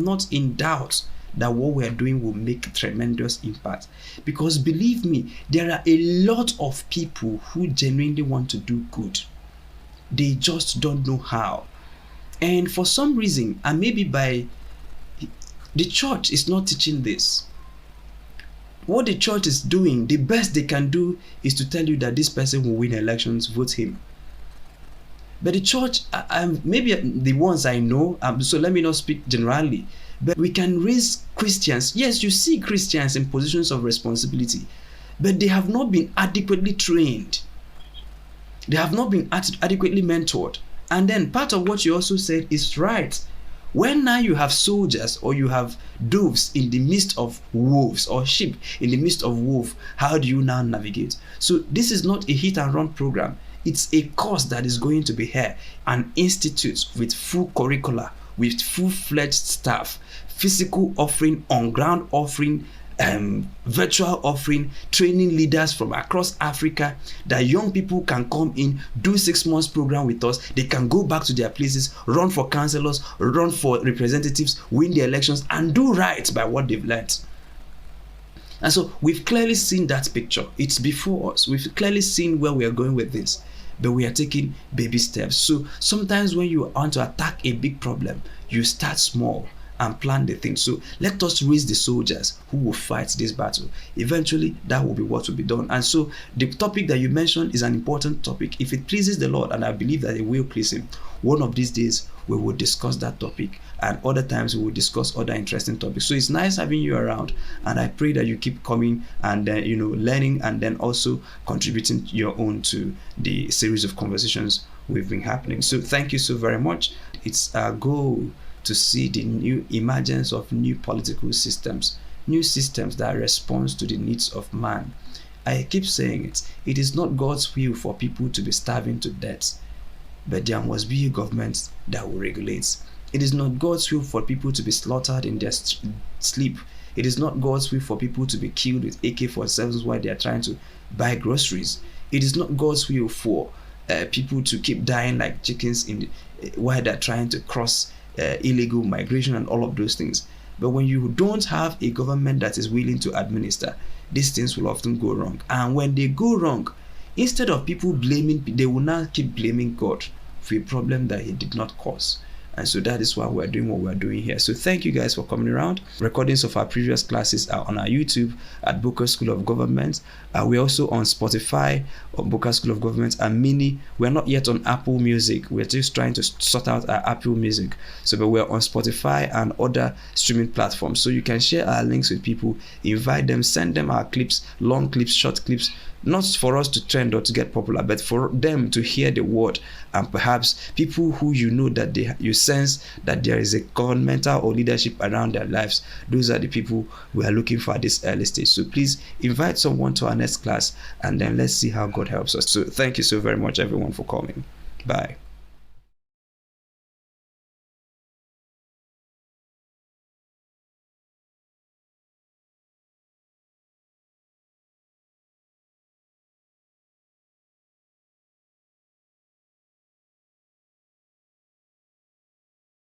not in doubt that what we are doing will make tremendous impact. Because believe me, there are a lot of people who genuinely want to do good. They just don't know how. And for some reason, and maybe the church is not teaching this. What the church is doing, the best they can do is to tell you that this person will win elections, vote him. But the church, maybe the ones I know, so let me not speak generally, but we can raise Christians. Yes, you see Christians in positions of responsibility, but they have not been adequately trained. They have not been adequately mentored. And then part of what you also said is right. When now you have soldiers or you have doves in the midst of wolves, or sheep in the midst of wolves, how do you now navigate? So this is not a hit and run program. It's a course that is going to be here, an institute with full curricula, with full-fledged staff, physical offering, on-ground offering, virtual offering, training leaders from across Africa, that young people can come in, do 6 months program with us. They can go back to their places, run for councillors, run for representatives, win the elections, and do right by what they've learned. And so we've clearly seen that picture. It's before us. We've clearly seen where we are going with this. but we are taking baby steps. So sometimes when you want to attack a big problem, you start small and plan the thing. So let us raise the soldiers who will fight this battle. Eventually, that will be what will be done. And so the topic that you mentioned is an important topic. If it pleases the Lord, and I believe that it will please him, one of these days we will discuss that topic, and other times we will discuss other interesting topics. So it's nice having you around, and I pray that you keep coming and learning, and then also contributing your own to the series of conversations we've been happening. So thank you so very much. It's our goal to see the new emergence of new political systems, new systems that respond to the needs of man. I keep saying it. It is not God's will for people to be starving to death, but there must be a government that will regulate. It is not God's will for people to be slaughtered in their sleep. It is not God's will for people to be killed with AK-47s while they are trying to buy groceries. It is not God's will for people to keep dying like chickens while they're trying to cross illegal migration and all of those things. But when you don't have a government that is willing to administer, these things will often go wrong. And when they go wrong, instead of people blaming, they will now keep blaming God for a problem that he did not cause. And so that is why we're doing what we're doing here. So thank you guys for coming around. Recordings of our previous classes are on our YouTube at Boqer School of Government. We're also on Spotify, on Boqer School of Government, and Mini. We're not yet on Apple Music. We're just trying to sort out our Apple Music. But we're on Spotify and other streaming platforms. So you can share our links with people, invite them, send them our clips, long clips, short clips, not for us to trend or to get popular, but for them to hear the word, and perhaps people who that you sense that there is a governmental or leadership around their lives. Those are the people we are looking for at this early stage. So please invite someone to our next class, and then let's see how God helps us. So thank you so very much, everyone, for coming. Bye.